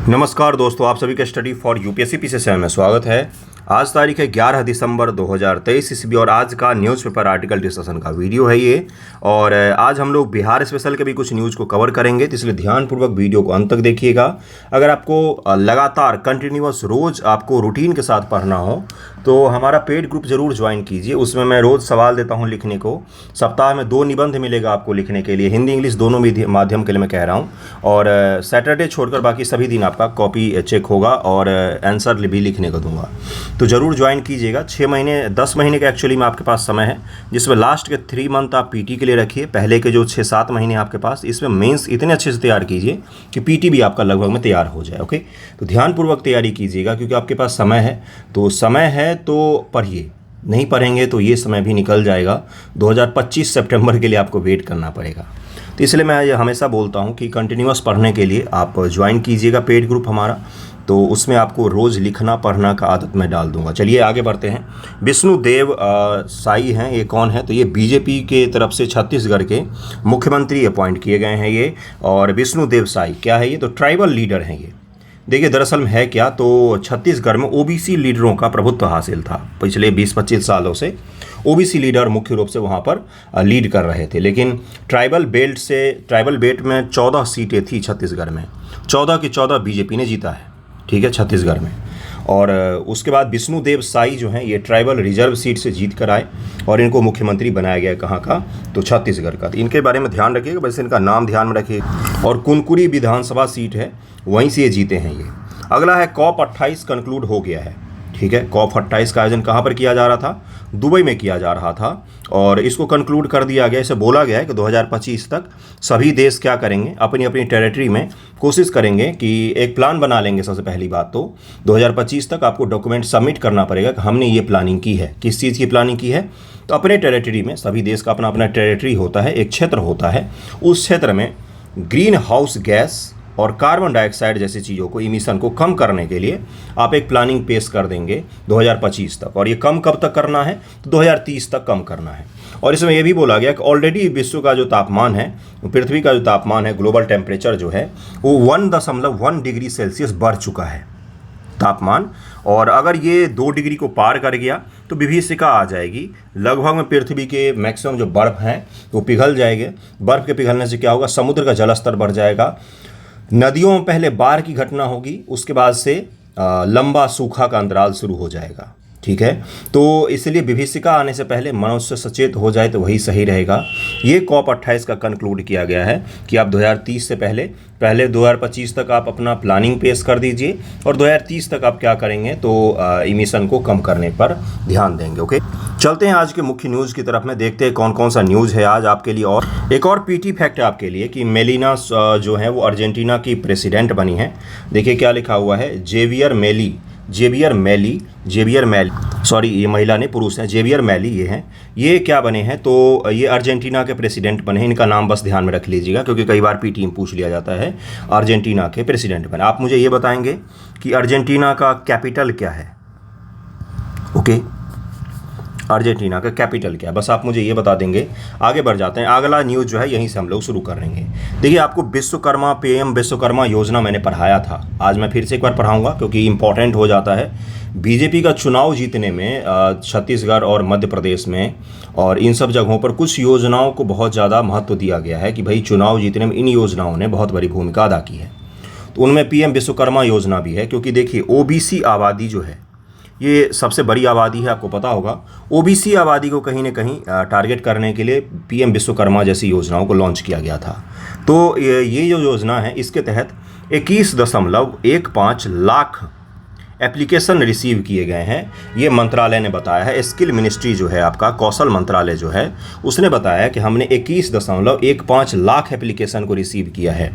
नमस्कार दोस्तों, आप सभी का स्टडी फॉर यूपीएससी पीसीएस में स्वागत है। आज तारीख है 11 दिसंबर 2023 ईस्वी और आज का न्यूज़पेपर आर्टिकल डिस्कशन का वीडियो है ये। और आज हम लोग बिहार स्पेशल के भी कुछ न्यूज़ को कवर करेंगे, तो इसलिए ध्यानपूर्वक वीडियो को अंत तक देखिएगा। अगर आपको लगातार कंटिन्यूअस रोज़ आपको रूटीन के साथ पढ़ना हो तो हमारा पेड ग्रुप जरूर ज्वाइन कीजिए। उसमें मैं रोज़ सवाल देता हूं लिखने को। सप्ताह में 2 निबंध मिलेगा आपको लिखने के लिए, हिंदी इंग्लिश दोनों माध्यम के लिए मैं कह रहा हूं। और सैटरडे छोड़कर बाकी सभी दिन आपका कॉपी चेक होगा और आंसर भी लिखने को दूंगा, तो ज़रूर ज्वाइन कीजिएगा। 6 महीने 10 महीने का एक्चुअली में आपके पास समय है, जिसमें लास्ट के 3 मंथ आप पीटी के लिए रखिए। पहले के जो 6-7 महीने आपके पास, इसमें मेंस इतने अच्छे से तैयार कीजिए कि पीटी भी आपका लगभग में तैयार हो जाए। ओके, तो ध्यानपूर्वक तैयारी कीजिएगा, क्योंकि आपके पास समय है। तो समय है तो पढ़िए, नहीं पढ़ेंगे तो ये समय भी निकल जाएगा। 2025 सितंबर के लिए आपको वेट करना पड़ेगा। तो इसलिए मैं ये हमेशा बोलता हूँ कि कंटिन्यूअस पढ़ने के लिए आप ज्वाइन कीजिएगा पेड ग्रुप हमारा, तो उसमें आपको रोज़ लिखना पढ़ना का आदत मैं डाल दूंगा। चलिए आगे बढ़ते हैं। विष्णुदेव साई हैं, ये कौन है? तो ये बीजेपी के तरफ से छत्तीसगढ़ के मुख्यमंत्री अपॉइंट किए गए हैं ये। और विष्णुदेव साई क्या है ये? तो ट्राइबल लीडर हैं ये। देखिए दरअसल में है क्या, तो छत्तीसगढ़ में ओबीसी लीडरों का प्रभुत्व हासिल था पिछले 20-25 सालों से। ओबीसी लीडर मुख्य रूप से वहाँ पर लीड कर रहे थे, लेकिन ट्राइबल बेल्ट में 14 सीटें थी छत्तीसगढ़ में, 14 की 14 बीजेपी ने जीता है, ठीक है, छत्तीसगढ़ में। और उसके बाद विष्णुदेव साई जो हैं ये ट्राइबल रिजर्व सीट से जीत कर आए और इनको मुख्यमंत्री बनाया गया। कहाँ का? तो छत्तीसगढ़ का। तो इनके बारे में ध्यान रखिएगा, वैसे इनका नाम ध्यान में रखिए। और कुनकुरी विधानसभा सीट है, वहीं से ये जीते हैं ये। अगला है COP 28 कंक्लूड हो गया है, ठीक है। COP 28 का आयोजन कहाँ पर किया जा रहा था? दुबई में किया जा रहा था, और इसको कंक्लूड कर दिया गया। इसे बोला गया है कि 2025 तक सभी देश क्या करेंगे, अपनी अपनी टेरिटरी में कोशिश करेंगे कि एक प्लान बना लेंगे। सबसे पहली बात तो 2025 तक आपको डॉक्यूमेंट सबमिट करना पड़ेगा कि हमने ये प्लानिंग की है। किस चीज़ की प्लानिंग की है? तो अपने टेरिटरी में, सभी देश का अपना अपना टेरिटरी होता है, एक क्षेत्र होता है। उस क्षेत्र में ग्रीन हाउस गैस और कार्बन डाइऑक्साइड जैसी चीज़ों को, इमिशन को कम करने के लिए आप एक प्लानिंग पेश कर देंगे 2025 तक। और ये कम कब तक करना है? तो 2030 तक कम करना है। और इसमें यह भी बोला गया कि ऑलरेडी विश्व का जो तापमान है, पृथ्वी का जो तापमान है, ग्लोबल टेम्परेचर जो है वो 1.1 डिग्री सेल्सियस बढ़ चुका है तापमान। और अगर ये 2 डिग्री को पार कर गया तो विभीषिका आ जाएगी। लगभग में पृथ्वी के मैक्सिमम जो बर्फ़ हैं वो पिघल जाएंगे। बर्फ़ के पिघलने से क्या होगा? समुद्र का जलस्तर बढ़ जाएगा। नदियों में पहले बाढ़ की घटना होगी, उसके बाद से लंबा सूखा का अंतराल शुरू हो जाएगा, ठीक है। तो इसलिए विभीषिका आने से पहले मनुष्य सचेत हो जाए तो वही सही रहेगा। ये COP 28 का कंक्लूड किया गया है कि आप 2030 से पहले 2025 तक आप अपना प्लानिंग पेश कर दीजिए, और 2030 तक आप क्या करेंगे तो इमिशन को कम करने पर ध्यान देंगे। ओके, चलते हैं आज के मुख्य न्यूज़ की तरफ में, देखते हैं कौन कौन सा न्यूज़ है आज आपके लिए। और एक और पीटी फैक्ट है आपके लिए कि मेलिना जो है वो अर्जेंटीना की प्रेसिडेंट बनी है। देखिए क्या लिखा हुआ है, जेवियर मैली, सॉरी ये महिला ने, पुरुष हैं, जेवियर मैली ये हैं। ये क्या बने हैं? तो ये अर्जेंटीना के प्रेसिडेंट बने हैं। इनका नाम बस ध्यान में रख लीजिएगा, क्योंकि कई बार पीटी में पूछ लिया जाता है। अर्जेंटीना के प्रेसिडेंट बने। आप मुझे ये बताएंगे कि अर्जेंटीना का कैपिटल क्या है? ओके, अर्जेंटीना का कैपिटल क्या है, बस आप मुझे ये बता देंगे। आगे बढ़ जाते हैं। अगला न्यूज़ जो है यहीं से हम लोग शुरू करेंगे। देखिए आपको PM विश्वकर्मा योजना मैंने पढ़ाया था, आज मैं फिर से एक बार पढ़ाऊंगा क्योंकि इंपॉर्टेंट हो जाता है। बीजेपी का चुनाव जीतने में छत्तीसगढ़ और मध्य प्रदेश में और इन सब जगहों पर कुछ योजनाओं को बहुत ज़्यादा महत्व दिया गया है कि भाई चुनाव जीतने में इन योजनाओं ने बहुत बड़ी भूमिका अदा की है। तो उनमें PM विश्वकर्मा योजना भी है, क्योंकि देखिए ओबीसी आबादी जो है ये सबसे बड़ी आबादी है, आपको पता होगा। ओबीसी आबादी को कहीं ना कहीं टारगेट करने के लिए PM विश्वकर्मा जैसी योजनाओं को लॉन्च किया गया था। तो ये जो योजना है इसके तहत 21.15 लाख एप्लीकेशन रिसीव किए गए हैं, ये मंत्रालय ने बताया है। स्किल मिनिस्ट्री जो है आपका, कौशल मंत्रालय जो है, उसने बताया कि हमने 21.15 लाख एप्लीकेशन को रिसीव किया है।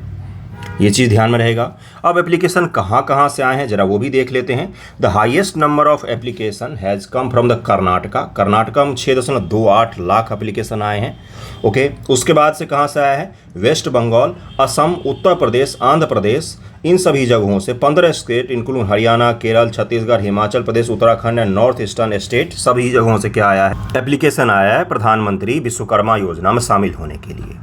ये चीज़ ध्यान में रहेगा। अब एप्लीकेशन कहाँ कहाँ से आए हैं जरा वो भी देख लेते हैं। The highest number of application has come from the Karnataka में 6.28 लाख एप्लीकेशन आए हैं। ओके, उसके बाद से कहाँ से आया है? वेस्ट बंगाल, असम, उत्तर प्रदेश, आंध्र प्रदेश, इन सभी जगहों से 15 state include Haryana, Kerala, Chhattisgarh, Himachal Pradesh, Uttarakhand and north eastern state, सभी जगहों से क्या आया है? एप्लीकेशन आया है प्रधानमंत्री विश्वकर्मा योजना में शामिल होने के लिए।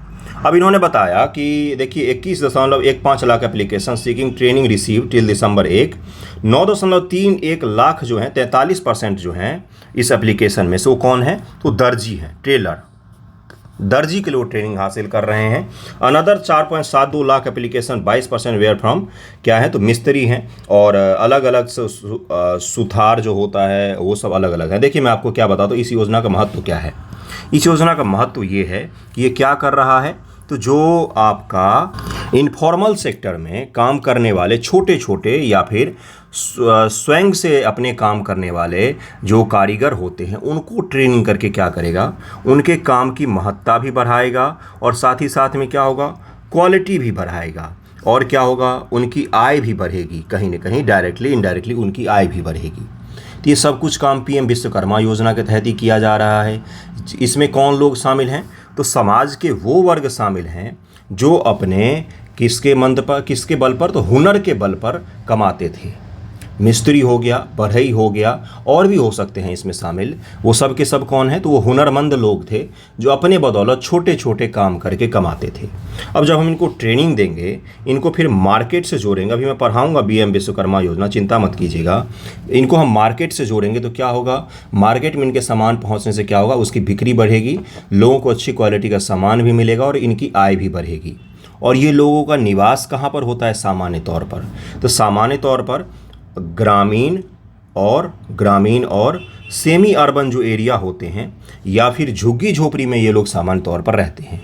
अब इन्होंने बताया कि देखिए 21.15 lakh application seeking training receive till दिसंबर 1, 9.31 लाख जो हैं 43% जो हैं इस एप्लीकेशन में से वो कौन है, तो दर्जी हैं, टेलर, दर्जी के लिए ट्रेनिंग हासिल कर रहे हैं। Another 4.72 lakh application 22% where from क्या है, तो मिस्त्री हैं, और अलग अलग सुथार जो होता है वो सब अलग अलग है। देखिए मैं आपको क्या बताता हूँ इस योजना का महत्व क्या है। इस योजना का महत्व ये है कि ये क्या कर रहा है, तो जो आपका इनफॉर्मल सेक्टर में काम करने वाले छोटे छोटे या फिर स्वयं से अपने काम करने वाले जो कारीगर होते हैं उनको ट्रेनिंग करके क्या करेगा, उनके काम की महत्ता भी बढ़ाएगा, और साथ ही साथ में क्या होगा, क्वालिटी भी बढ़ाएगा, और क्या होगा, उनकी आय भी बढ़ेगी, कहीं ना कहीं डायरेक्टली इनडायरेक्टली उनकी आय भी बढ़ेगी। तो ये सब कुछ काम पीएम विश्वकर्मा योजना के तहत ही किया जा रहा है। इसमें कौन लोग शामिल हैं, तो समाज के वो वर्ग शामिल हैं जो अपने किसके बल पर, तो हुनर के बल पर कमाते थे। मिस्त्री हो गया, बढ़ई हो गया, और भी हो सकते हैं इसमें शामिल। वो सब के सब कौन है, तो वो हुनरमंद लोग थे जो अपने बदौलत छोटे छोटे काम करके कमाते थे। अब जब हम इनको ट्रेनिंग देंगे, इनको फिर मार्केट से जोड़ेंगे, अभी मैं पढ़ाऊंगा पीएम विश्वकर्मा योजना, चिंता मत कीजिएगा। इनको हम मार्केट से जोड़ेंगे तो क्या होगा, मार्केट में इनके सामान पहुँचने से क्या होगा, उसकी बिक्री बढ़ेगी, लोगों को अच्छी क्वालिटी का सामान भी मिलेगा और इनकी आय भी बढ़ेगी। और ये लोगों का निवास कहाँ पर होता है सामान्य तौर पर, तो सामान्य तौर पर ग्रामीण और सेमी अर्बन जो एरिया होते हैं या फिर झुग्गी झोपड़ी में ये लोग सामान्य तौर पर रहते हैं।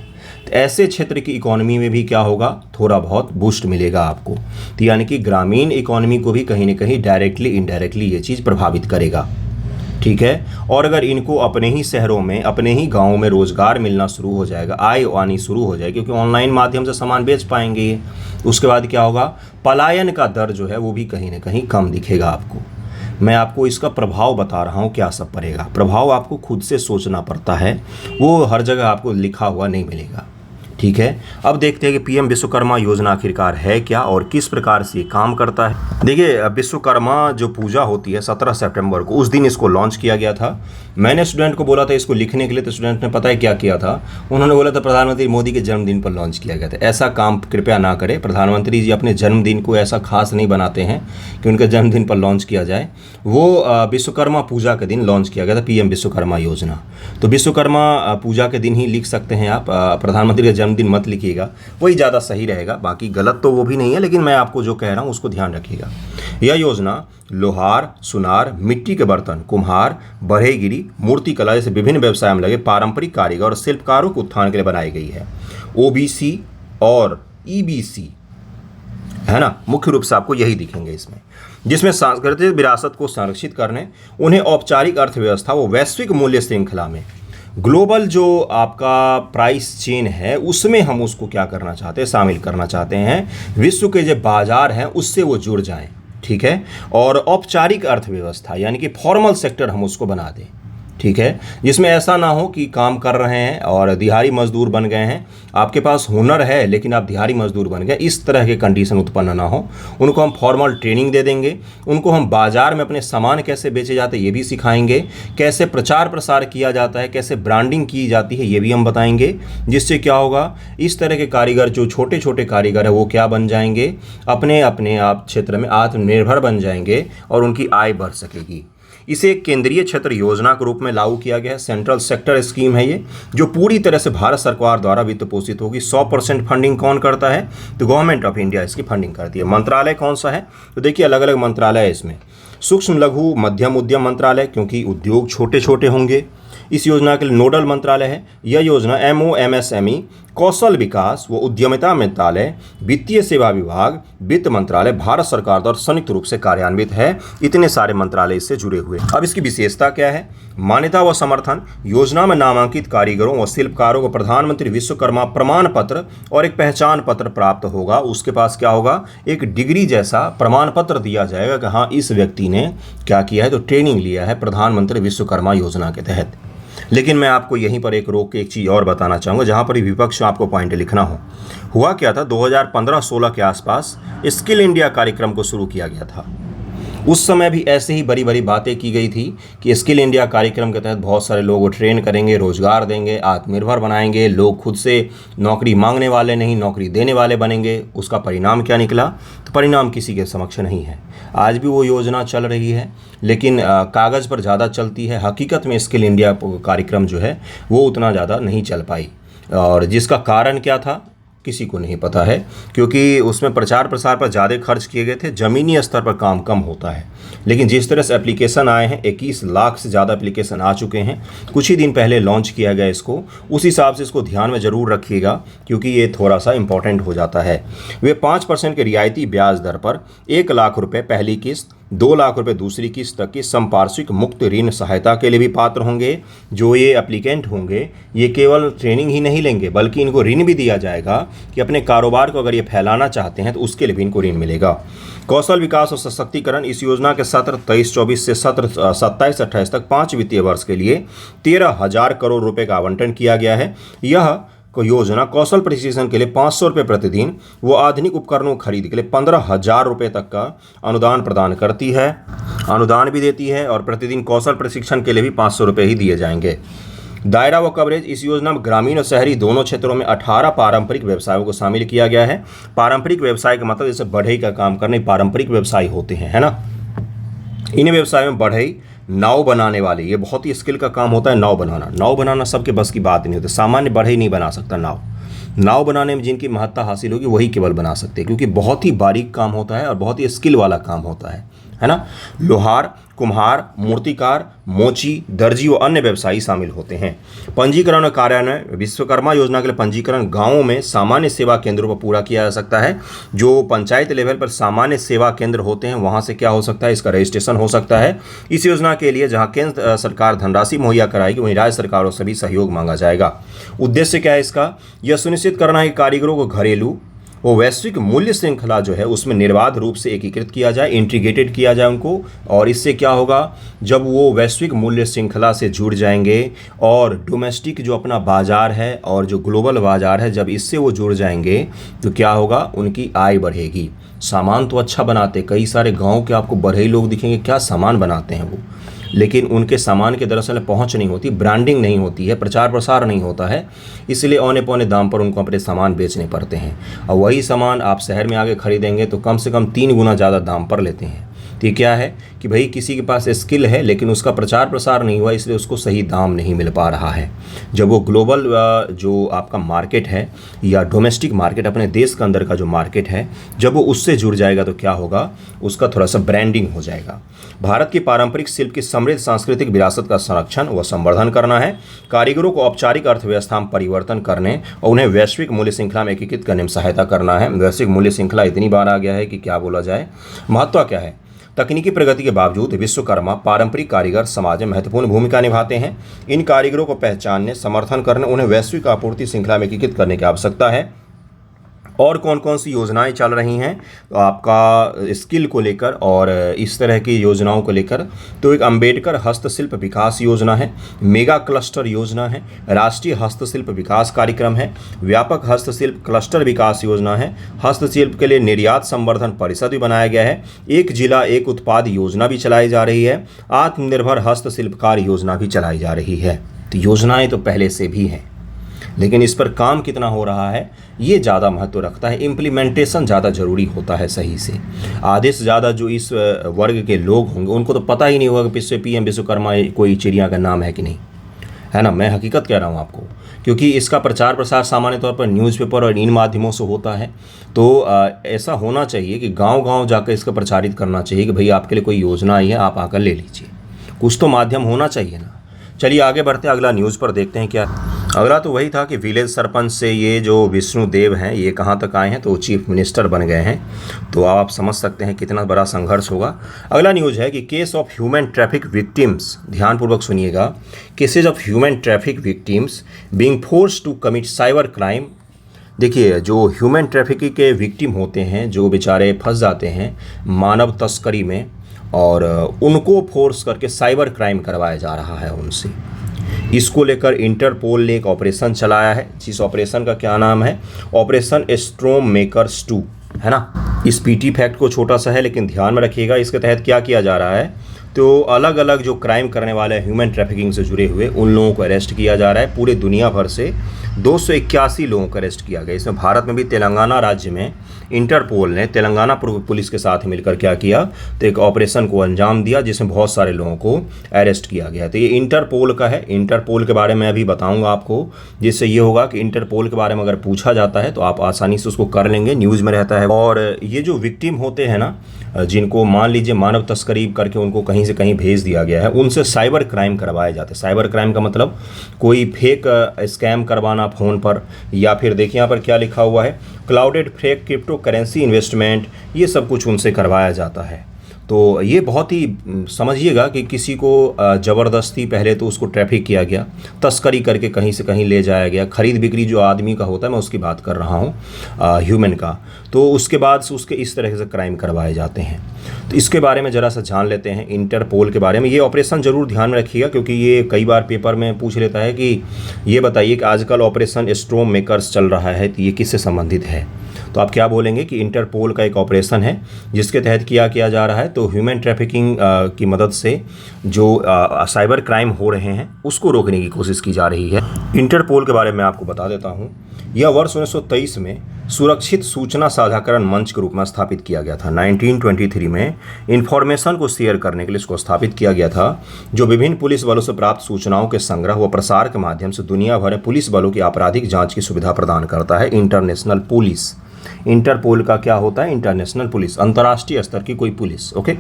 तो ऐसे क्षेत्र की इकोनॉमी में भी क्या होगा, थोड़ा बहुत बूस्ट मिलेगा आपको। तो यानी कि ग्रामीण इकोनॉमी को भी कहीं ना कहीं डायरेक्टली इनडायरेक्टली ये चीज़ प्रभावित करेगा, ठीक है। और अगर इनको अपने ही शहरों में, अपने ही गाँव में रोज़गार मिलना शुरू हो जाएगा, आय आनी शुरू हो जाएगी, क्योंकि ऑनलाइन माध्यम से सामान बेच पाएंगे ये, उसके बाद क्या होगा, पलायन का दर जो है वो भी कहीं ना कहीं कम दिखेगा आपको। मैं आपको इसका प्रभाव बता रहा हूँ क्या सब पड़ेगा, प्रभाव आपको खुद से सोचना पड़ता है, वो हर जगह आपको लिखा हुआ नहीं मिलेगा, ठीक है। अब देखते हैं कि पीएम विश्वकर्मा योजना आखिरकार है क्या और किस प्रकार से ये काम करता है। देखिए विश्वकर्मा जो पूजा होती है 17 सितंबर को, उस दिन इसको लॉन्च किया गया था। मैंने स्टूडेंट को बोला था इसको लिखने के लिए, तो स्टूडेंट ने पता है क्या किया था, उन्होंने बोला था प्रधानमंत्री मोदी के जन्मदिन पर लॉन्च किया गया था। ऐसा काम कृपया ना करें, प्रधानमंत्री जी अपने जन्मदिन को ऐसा खास नहीं बनाते हैं कि उनके जन्मदिन पर लॉन्च किया जाए। वो विश्वकर्मा पूजा के दिन लॉन्च किया गया था पीएम विश्वकर्मा योजना। तो विश्वकर्मा पूजा के दिन ही लिख सकते हैं आप, प्रधानमंत्री का जन्मदिन मत लिखिएगा, वही ज़्यादा सही रहेगा। बाकी गलत तो वो भी नहीं है, लेकिन मैं आपको जो कह रहा हूँ उसको ध्यान रखिएगा। यह योजना लोहार, सुनार, मिट्टी के बर्तन, कुम्हार, बढ़ईगिरी, मूर्ति कला जैसे विभिन्न व्यवसाय में लगे पारंपरिक कारीगर और शिल्पकारों के उत्थान के लिए बनाई गई है। ओबीसी और ईबीसी है ना, मुख्य रूप से आपको यही दिखेंगे इसमें, जिसमें सांस्कृतिक विरासत को संरक्षित करने, उन्हें औपचारिक अर्थव्यवस्था व वैश्विक मूल्य श्रृंखला में, ग्लोबल जो आपका प्राइस चेन है उसमें हम उसको क्या करना चाहते हैं, शामिल करना चाहते हैं। विश्व के जो बाजार हैं उससे वो जुड़ जाएं, ठीक है। और औपचारिक अर्थव्यवस्था यानी कि फॉर्मल सेक्टर हम उसको बना दें, ठीक है, जिसमें ऐसा ना हो कि काम कर रहे हैं और दिहाड़ी मजदूर बन गए हैं, आपके पास हुनर है लेकिन आप दिहाड़ी मजदूर बन गए, इस तरह के कंडीशन उत्पन्न ना हो। उनको हम फॉर्मल ट्रेनिंग दे देंगे, उनको हम बाज़ार में अपने सामान कैसे बेचे जाते हैं ये भी सिखाएंगे, कैसे प्रचार प्रसार किया जाता है, कैसे ब्रांडिंग की जाती है ये भी हम बताएंगे, जिससे क्या होगा, इस तरह के कारीगर जो छोटे छोटे कारीगर है वो क्या बन जाएंगे, अपने अपने आप क्षेत्र में आत्मनिर्भर बन जाएंगे और उनकी आय बढ़ सकेगी। इसे एक केंद्रीय क्षेत्र योजना के रूप में लागू किया गया है, सेंट्रल सेक्टर स्कीम है ये, जो पूरी तरह से भारत सरकार द्वारा वित्त पोषित होगी। 100% फंडिंग कौन करता है, तो गवर्नमेंट ऑफ इंडिया इसकी फंडिंग करती है। मंत्रालय कौन सा है, तो देखिए अलग अलग मंत्रालय है इसमें। सूक्ष्म लघु मध्यम उद्यम मंत्रालय, क्योंकि उद्योग छोटे छोटे होंगे, इस योजना के लिए नोडल मंत्रालय है। यह योजना MoMSME, कौशल विकास व उद्यमिता मंत्रालय, वित्तीय सेवा विभाग, वित्त मंत्रालय, भारत सरकार द्वारा संयुक्त रूप से कार्यान्वित है। इतने सारे मंत्रालय इससे जुड़े हुए। अब इसकी विशेषता क्या है, मान्यता व समर्थन, योजना में नामांकित कारीगरों व शिल्पकारों को प्रधानमंत्री विश्वकर्मा प्रमाण पत्र और एक पहचान पत्र प्राप्त होगा। उसके पास क्या होगा, एक डिग्री जैसा प्रमाण पत्र दिया जाएगा कि हाँ इस व्यक्ति ने क्या किया है, तो ट्रेनिंग लिया है प्रधानमंत्री विश्वकर्मा योजना के तहत। लेकिन मैं आपको यहीं पर एक रोक के एक चीज़ और बताना चाहूँगा, जहाँ पर विपक्ष आपको पॉइंट लिखना हो। हुआ क्या था, 2015-16 के आसपास स्किल इंडिया कार्यक्रम को शुरू किया गया था उस समय भी ऐसे ही बड़ी बड़ी बातें की गई थी कि स्किल इंडिया कार्यक्रम के तहत बहुत सारे लोगों को ट्रेन करेंगे, रोजगार देंगे, आत्मनिर्भर बनाएंगे, लोग खुद से नौकरी मांगने वाले नहीं नौकरी देने वाले बनेंगे। उसका परिणाम क्या निकला? तो परिणाम किसी के समक्ष नहीं है। आज भी वो योजना चल रही है, लेकिन कागज़ पर ज़्यादा चलती है। हकीकत में स्किल इंडिया कार्यक्रम जो है वो उतना ज़्यादा नहीं चल पाई, और जिसका कारण क्या था किसी को नहीं पता है, क्योंकि उसमें प्रचार प्रसार पर ज़्यादा खर्च किए गए थे, ज़मीनी स्तर पर काम कम होता है। लेकिन जिस तरह से एप्लीकेशन आए हैं, 21 लाख से ज़्यादा एप्लीकेशन आ चुके हैं, कुछ ही दिन पहले लॉन्च किया गया इसको, उस हिसाब से इसको ध्यान में ज़रूर रखिएगा, क्योंकि ये थोड़ा सा इम्पॉर्टेंट हो जाता है। वे 5% के रियायती ब्याज दर पर 1 लाख रुपये पहली किस्त, 2 लाख रुपये दूसरी किस्त तक की संपार्श्विक मुक्त ऋण सहायता के लिए भी पात्र होंगे। जो ये एप्लीकेंट होंगे ये केवल ट्रेनिंग ही नहीं लेंगे, बल्कि इनको ऋण भी दिया जाएगा कि अपने कारोबार को अगर ये फैलाना चाहते हैं तो उसके लिए भी इनको ऋण मिलेगा। कौशल विकास और सशक्तिकरण, इस योजना के सत्र 23-24 से सत्र 27-28 तक 5 वित्तीय वर्ष के लिए 13,000 करोड़ रुपए का आवंटन किया गया है। यह योजना कौशल प्रशिक्षण के लिए 500 रुपये प्रतिदिन व आधुनिक उपकरणों खरीद के लिए 15,000 रुपये तक का अनुदान प्रदान करती है, अनुदान भी देती है, और प्रतिदिन कौशल प्रशिक्षण के लिए भी 500 रुपये ही दिए जाएंगे। दायरा व कवरेज, इस योजना में ग्रामीण और शहरी दोनों क्षेत्रों में 18 पारंपरिक व्यवसायों को शामिल किया गया है। पारंपरिक व्यवसाय का मतलब जैसे बढ़ई का काम करने पारंपरिक व्यवसाय होते हैं, है ना। इन व्यवसायों में बढ़ई, नाव बनाने वाले, ये बहुत ही स्किल का काम होता है। नाव बनाना सबके बस की बात नहीं होती। सामान्य बढ़ई नहीं बना सकता नाव बनाने में जिनकी महत्ता हासिल होगी वही केवल बना सकते हैं, क्योंकि बहुत ही बारीक काम होता है और बहुत ही स्किल वाला काम होता है ना। लोहार, कुम्हार, मूर्तिकार, मोची, दर्जी व अन्य व्यवसायी शामिल होते हैं। पंजीकरण और कार्यान्वयन, विश्वकर्मा योजना के लिए पंजीकरण गांवों में सामान्य सेवा केंद्रों पर पूरा किया जा सकता है। जो पंचायत लेवल पर सामान्य सेवा केंद्र होते हैं वहां से क्या हो सकता है, इसका रजिस्ट्रेशन हो सकता है। इस योजना के लिए जहां केंद्र सरकार धनराशि मुहैया कराएगी वहीं राज्य सरकारों से भी सहयोग मांगा जाएगा। उद्देश्य क्या है इसका? यह सुनिश्चित करना है कि कारीगरों को घरेलू वो वैश्विक मूल्य श्रृंखला जो है उसमें निर्बाध रूप से एकीकृत किया जाए, इंटीग्रेटेड किया जाए उनको। और इससे क्या होगा, जब वो वैश्विक मूल्य श्रृंखला से जुड़ जाएंगे और डोमेस्टिक जो अपना बाज़ार है और जो ग्लोबल बाज़ार है, जब इससे वो जुड़ जाएंगे तो क्या होगा, उनकी आय बढ़ेगी। सामान तो अच्छा बनाते, कई सारे गाँव के आपको बढ़ई लोग दिखेंगे, क्या सामान बनाते हैं वो, लेकिन उनके सामान के दरअसल पहुंच नहीं होती, ब्रांडिंग नहीं होती है, प्रचार प्रसार नहीं होता है, इसलिए औने पौने दाम पर उनको अपने सामान बेचने पड़ते हैं। और वही सामान आप शहर में आके खरीदेंगे तो कम से कम 3 गुना ज़्यादा दाम पर लेते हैं। तो ये क्या है कि भाई किसी के पास स्किल है लेकिन उसका प्रचार प्रसार नहीं हुआ, इसलिए उसको सही दाम नहीं मिल पा रहा है। जब वो ग्लोबल जो आपका मार्केट है या डोमेस्टिक मार्केट, अपने देश के अंदर का जो मार्केट है, जब वो उससे जुड़ जाएगा तो क्या होगा, उसका थोड़ा सा ब्रांडिंग हो जाएगा। भारत की पारंपरिक शिल्प की समृद्ध सांस्कृतिक विरासत का संरक्षण व संवर्धन करना है। कारीगरों को औपचारिक अर्थव्यवस्था में परिवर्तन करने और उन्हें वैश्विक मूल्य श्रृंखला में एकीकृत करने में सहायता करना है। वैश्विक मूल्य श्रृंखला इतनी बार आ गया है कि क्या बोला जाए। महत्व क्या है? तकनीकी प्रगति के बावजूद विश्वकर्मा पारंपरिक कारीगर समाज में महत्वपूर्ण भूमिका निभाते हैं। इन कारीगरों को पहचानने, समर्थन करने, उन्हें वैश्विक आपूर्ति श्रृंखला में एकीकृत करने की आवश्यकता है। और कौन कौन सी योजनाएं चल रही हैं तो आपका स्किल को लेकर और इस तरह की योजनाओं को लेकर, तो एक अंबेडकर हस्तशिल्प विकास योजना है, मेगा क्लस्टर योजना है, राष्ट्रीय हस्तशिल्प विकास कार्यक्रम है, व्यापक हस्तशिल्प क्लस्टर विकास योजना है, हस्तशिल्प के लिए निर्यात संवर्धन परिषद भी बनाया गया है, एक जिला एक उत्पाद योजना भी चलाई जा रही है, आत्मनिर्भर हस्तशिल्पकार योजना भी चलाई जा रही है। तो योजनाएं तो पहले से भी हैं, लेकिन इस पर काम कितना हो रहा है ये ज़्यादा महत्व रखता है। इम्प्लीमेंटेशन ज़्यादा ज़रूरी होता है सही से। आधे से ज़्यादा जो इस वर्ग के लोग होंगे उनको तो पता ही नहीं होगा कि PM विश्वकर्मा कोई चिड़िया का नाम है कि नहीं, है ना। मैं हकीकत कह रहा हूँ आपको, क्योंकि इसका प्रचार प्रसार सामान्य तौर पर न्यूज़पेपर और इन माध्यमों से होता है। तो ऐसा होना चाहिए कि गाँव-गाँव जाकर इसका प्रचारित करना चाहिए कि भाई आपके लिए कोई योजना आई है, आप आकर ले लीजिए। कुछ तो माध्यम होना चाहिए ना। चलिए आगे बढ़ते हैं, अगला न्यूज़ पर देखते हैं क्या। अगला तो वही था कि विलेज सरपंच से ये जो विष्णु देव हैं ये कहाँ तक आए हैं, तो चीफ मिनिस्टर बन गए हैं। तो आप समझ सकते हैं कितना बड़ा संघर्ष होगा। अगला न्यूज़ है कि case of human traffic victims, ध्यानपूर्वक सुनिएगा, cases of human traffic victims being forced to commit cyber crime. देखिए, जो ह्यूमन ट्रैफिकिंग के विक्टिम होते हैं, जो बेचारे फंस जाते हैं मानव तस्करी में, और उनको फोर्स करके साइबर क्राइम करवाया जा रहा है उनसे। इसको लेकर इंटरपोल ने एक ऑपरेशन चलाया है, जिस ऑपरेशन का क्या नाम है, ऑपरेशन स्टॉर्म मेकर्स 2। है ना। इस पीटी फैक्ट को छोटा सा है लेकिन ध्यान में रखिएगा। इसके तहत क्या किया जा रहा है, तो अलग अलग जो क्राइम करने वाले ह्यूमन ट्रैफिकिंग से जुड़े हुए उन लोगों को अरेस्ट किया जा रहा है। पूरे दुनिया भर से 281 लोगों को अरेस्ट किया गया। इसमें भारत में भी तेलंगाना राज्य में इंटरपोल ने तेलंगाना पुलिस के साथ मिलकर क्या किया, तो एक ऑपरेशन को अंजाम दिया जिसमें बहुत सारे लोगों को अरेस्ट किया गया। तो ये इंटरपोल का है। इंटरपोल के बारे में अभी बताऊंगा आपको, जिससे ये होगा कि इंटरपोल के बारे में अगर पूछा जाता है तो आप आसानी से उसको कर लेंगे, न्यूज़ में रहता है। और ये जो विक्टिम होते हैं ना, जिनको मान लीजिए मानव तस्करी करके उनको कहीं से कहीं भेज दिया गया है, उनसे साइबर क्राइम करवाए जाते हैं। साइबर क्राइम का मतलब कोई फेक स्कैम करवाना फ़ोन पर, या फिर देखिए यहाँ पर क्या लिखा हुआ है, clouded fake crypto currency investment, ये सब कुछ उनसे करवाया जाता है। तो ये बहुत ही समझिएगा कि किसी को ज़बरदस्ती पहले तो उसको ट्रैफिक किया गया, तस्करी करके कहीं से कहीं ले जाया गया। खरीद बिक्री जो आदमी का होता है, मैं उसकी बात कर रहा हूँ, ह्यूमन का। तो उसके बाद से उसके इस तरह से क्राइम करवाए जाते हैं। तो इसके बारे में ज़रा सा जान लेते हैं इंटरपोल के बारे में। ये ऑपरेशन ज़रूर ध्यान में रखिएगा क्योंकि ये कई बार पेपर में पूछ लेता है कि ये बताइए कि आजकल ऑपरेशन स्टॉर्म मेकर्स चल रहा है, तो ये किससे संबंधित है। तो आप क्या बोलेंगे कि इंटरपोल का एक ऑपरेशन है जिसके तहत किया जा रहा है, तो ह्यूमन ट्रैफिकिंग की मदद से जो साइबर क्राइम हो रहे हैं उसको रोकने की कोशिश की जा रही है। इंटरपोल के बारे में आपको बता देता हूँ। यह वर्ष 1923 में सुरक्षित सूचना साझाकरण मंच के रूप में स्थापित किया गया था। 1923 में इंफॉर्मेशन को शेयर करने के लिए इसको स्थापित किया गया था, जो विभिन्न पुलिस बलों से प्राप्त सूचनाओं के संग्रह व प्रसार के माध्यम से दुनिया भर में पुलिस बलों की आपराधिक जांच की सुविधा प्रदान करता है। इंटरनेशनल पुलिस, इंटरपोल का क्या होता है, इंटरनेशनल पुलिस, अंतर्राष्ट्रीय स्तर की कोई पुलिस। ओके,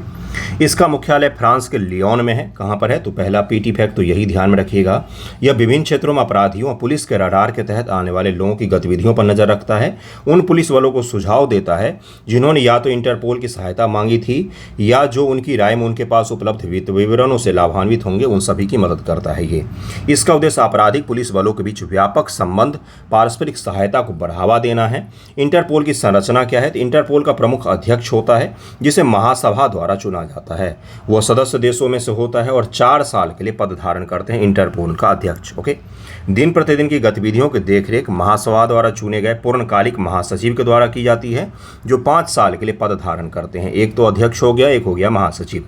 इसका मुख्यालय फ्रांस के लियोन में है। कहाँ पर है, तो पहला पीटी फैक्ट तो यही ध्यान में रखिएगा। यह विभिन्न क्षेत्रों में अपराधियों और पुलिस के रडार के तहत आने वाले लोगों की गतिविधियों पर नजर रखता है। उन पुलिस बलों को सुझाव देता है जिन्होंने या तो इंटरपोल की सहायता मांगी थी या जो उनकी राय में उनके पास उपलब्ध विवरणों से लाभान्वित होंगे, उन सभी की मदद करता है ये। इसका उद्देश्य आपराधिक पुलिस बलों के बीच व्यापक संबंध, पारस्परिक सहायता को बढ़ावा देना है। इंटरपोल की संरचना क्या है, तो इंटरपोल का प्रमुख अध्यक्ष होता है जिसे महासभा द्वारा चुना जाता है। वह सदस्य देशों में से होता है और 4 साल के लिए पद धारण करते हैं इंटरपोल का अध्यक्ष। ओके, दिन प्रतिदिन की गतिविधियों की देखरेख महासभा द्वारा चुने गए पूर्णकालिक महासचिव के द्वारा की जाती है, जो 5 साल के लिए पद धारण करते हैं। एक तो अध्यक्ष हो गया, एक हो गया महासचिव।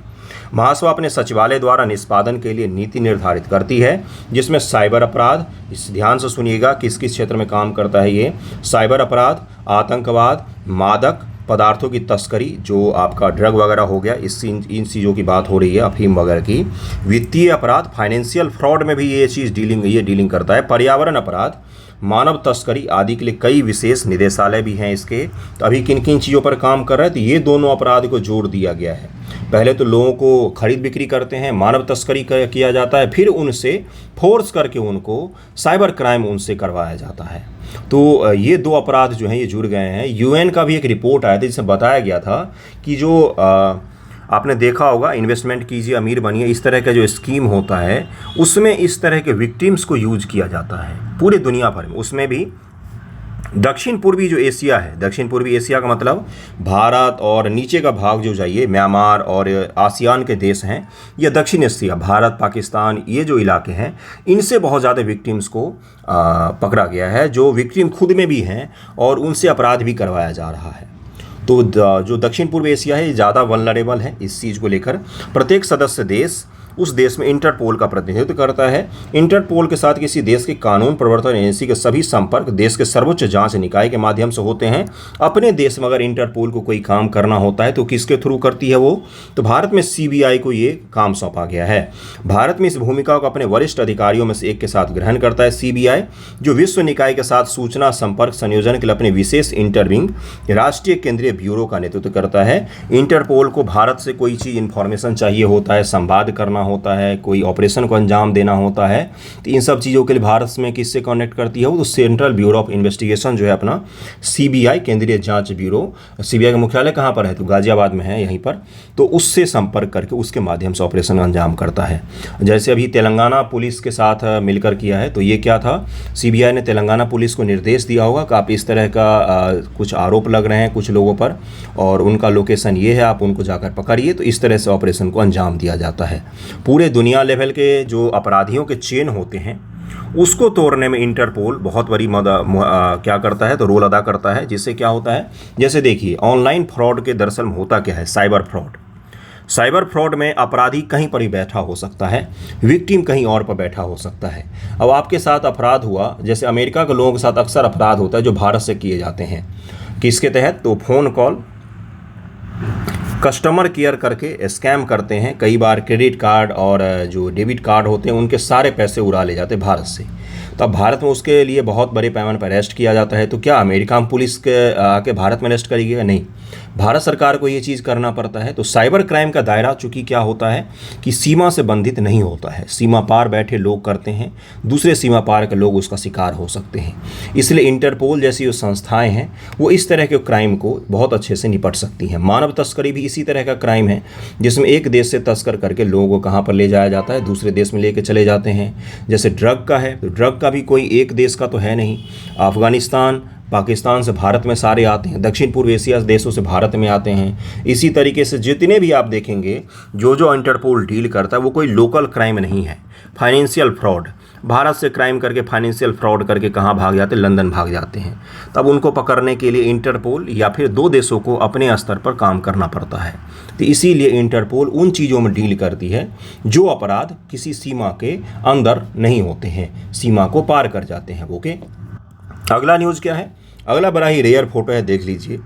महासभा अपने सचिवालय द्वारा निष्पादन के लिए नीति निर्धारित करती है, जिसमें साइबर अपराध, इस ध्यान से सुनिएगा किस किस क्षेत्र में काम करता है ये, साइबर अपराध, आतंकवाद, मादक पदार्थों की तस्करी, जो आपका ड्रग वगैरह हो गया, इन चीज़ों की बात हो रही है, अफीम वगैरह की, वित्तीय अपराध, फाइनेंशियल फ्रॉड में भी ये चीज़ डीलिंग करता है, पर्यावरण अपराध, मानव तस्करी आदि के लिए कई विशेष निदेशालय भी हैं इसके। तो अभी किन किन चीज़ों पर काम कर रहे हैं, तो ये दोनों अपराध को जोड़ दिया गया है। पहले तो लोगों को खरीद बिक्री करते हैं, मानव तस्करी किया जाता है, फिर उनसे फोर्स करके उनको साइबर क्राइम उनसे करवाया जाता है। तो ये 2 अपराध जो हैं ये जुड़ गए हैं। यूएन का भी एक रिपोर्ट आया था जिसमें बताया गया था कि जो आपने देखा होगा, इन्वेस्टमेंट कीजिए अमीर बनिए, इस तरह का जो स्कीम होता है उसमें इस तरह के विक्टिम्स को यूज किया जाता है पूरे दुनिया भर में। उसमें भी दक्षिण पूर्वी जो एशिया है, दक्षिण पूर्वी एशिया का मतलब भारत और नीचे का भाग जो जाइए म्यांमार और आसियान के देश हैं, या दक्षिण एशिया, भारत, पाकिस्तान, ये जो इलाके हैं, इनसे बहुत ज़्यादा विक्टिम्स को पकड़ा गया है, जो विक्टिम खुद में भी हैं और उनसे अपराध भी करवाया जा रहा है। तो जो दक्षिण पूर्व एशिया है ये ज़्यादा वल्नरेबल है इस चीज़ को लेकर। प्रत्येक सदस्य देश उस देश में इंटरपोल का प्रतिनिधित्व करता है। इंटरपोल के साथ किसी देश की कानून प्रवर्तन एजेंसी के सभी संपर्क देश के सर्वोच्च जांच निकाय के माध्यम से होते हैं। अपने देश में अगर इंटरपोल को कोई काम करना होता है तो किसके थ्रू करती है वो, तो भारत में सीबीआई को ये काम सौंपा गया है। भारत में इस भूमिका को अपने वरिष्ठ अधिकारियों में से एक के साथ ग्रहण करता है सीबीआई, जो विश्व निकाय के साथ सूचना संपर्क संयोजन के लिए अपने विशेष इंटरविंग राष्ट्रीय केंद्रीय ब्यूरो का नेतृत्व करता है। इंटरपोल को भारत से कोई चीज़ इंफॉर्मेशन चाहिए होता है, संवाद करना होता है, कोई ऑपरेशन को अंजाम देना होता है, तो इन सब चीज़ों के लिए भारत में किससे कनेक्ट करती है वो, तो सेंट्रल ब्यूरो ऑफ इन्वेस्टिगेशन जो है अपना सीबीआई, केंद्रीय जांच ब्यूरो। सीबीआई का मुख्यालय कहाँ पर है, तो गाजियाबाद में है यहीं पर। तो उससे संपर्क करके उसके माध्यम से ऑपरेशन अंजाम करता है। जैसे अभी तेलंगाना पुलिस के साथ मिलकर किया है, तो ये क्या था, सीबीआई ने तेलंगाना पुलिस को निर्देश दिया होगा कि आप इस तरह का कुछ आरोप लग रहे हैं कुछ लोगों पर और उनका लोकेशन ये है, आप उनको जाकर पकड़िए। तो इस तरह से ऑपरेशन को अंजाम दिया जाता है। पूरे दुनिया लेवल के जो अपराधियों के चेन होते हैं उसको तोड़ने में इंटरपोल बहुत बड़ी क्या करता है, तो रोल अदा करता है। जिससे क्या होता है, जैसे देखिए ऑनलाइन फ्रॉड के दरअसल होता क्या है, साइबर फ्रॉड। साइबर फ्रॉड में अपराधी कहीं पर भी बैठा हो सकता है, विक्टिम कहीं और पर बैठा हो सकता है। अब आपके साथ अपराध हुआ, जैसे अमेरिका के लोगों के साथ अक्सर अपराध होता है जो भारत से किए जाते हैं, किसके तहत, तो फ़ोन कॉल, कस्टमर केयर करके स्कैम करते हैं। कई बार क्रेडिट कार्ड और जो डेबिट कार्ड होते हैं उनके सारे पैसे उड़ा ले जाते हैं भारत से। तो अब भारत में उसके लिए बहुत बड़े पैमाने पर अरेस्ट किया जाता है। तो क्या अमेरिका में पुलिस के आके भारत में अरेस्ट करेगी? नहीं, भारत सरकार को ये चीज़ करना पड़ता है। तो साइबर क्राइम का दायरा चूँकि क्या होता है कि सीमा से बंधित नहीं होता है, सीमा पार बैठे लोग करते हैं, दूसरे सीमा पार के लोग उसका शिकार हो सकते हैं। इसलिए इंटरपोल जैसी जो संस्थाएं हैं वो इस तरह के क्राइम को बहुत अच्छे से निपट सकती हैं। मानव तस्करी भी इसी तरह का क्राइम है जिसमें एक देश से तस्कर करके लोगों को कहाँ पर ले जाया जाता है, दूसरे देश में लेके चले जाते हैं। जैसे ड्रग का है, तो ड्रग का भी कोई एक देश का तो है नहीं, अफगानिस्तान पाकिस्तान से भारत में सारे आते हैं, दक्षिण पूर्व एशिया देशों से भारत में आते हैं। इसी तरीके से जितने भी आप देखेंगे जो इंटरपोल डील करता है वो कोई लोकल क्राइम नहीं है। फाइनेंशियल फ्रॉड, भारत से क्राइम करके फाइनेंशियल फ्रॉड करके कहाँ भाग जाते हैं, लंदन भाग जाते हैं। तब उनको पकड़ने के लिए इंटरपोल या फिर दो देशों को अपने स्तर पर काम करना पड़ता है। तो इसीलिए इंटरपोल उन चीज़ों में डील करती है जो अपराध किसी सीमा के अंदर नहीं होते हैं, सीमा को पार कर जाते हैं। ओके, अगला न्यूज़ क्या है, अगला बड़ा ही रेयर फोटो है, देख लीजिए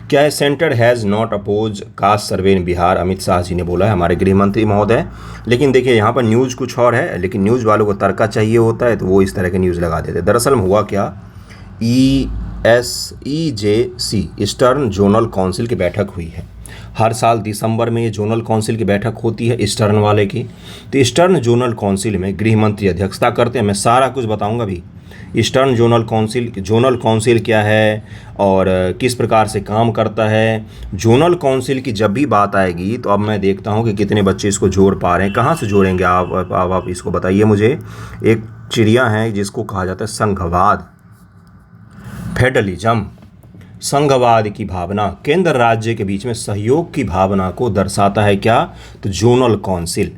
क्या है। Centre has not oppose caste survey in Bihar, Amit Shah ji ने बोला है, हमारे गृह मंत्री महोदय। लेकिन देखिए यहाँ पर न्यूज़ कुछ और है, लेकिन न्यूज़ वालों को तर्का चाहिए होता है तो वो इस तरह के न्यूज़ लगा देते हैं। दरअसल में हुआ क्या, EJC ईस्टर्न जोनल काउंसिल की बैठक हुई है। हर साल दिसंबर में ये जोनल काउंसिल की बैठक होती है ईस्टर्न वाले की। तो ईस्टर्न जोनल काउंसिल में गृह मंत्री अध्यक्षता करते हैं। मैं सारा कुछ बताऊंगा भी, ईस्टर्न जोनल काउंसिल क्या है और किस प्रकार से काम करता है। जोनल काउंसिल की जब भी बात आएगी तो अब मैं देखता हूं कि कितने बच्चे इसको जोड़ पा रहे हैं, कहाँ से जोड़ेंगे आप इसको बताइए मुझे। एक चिड़िया है जिसको कहा जाता है संघवाद, फेडरलिज्म, संघवाद की भावना, केंद्र राज्य के बीच में सहयोग की भावना को दर्शाता है क्या, तो जोनल काउंसिल।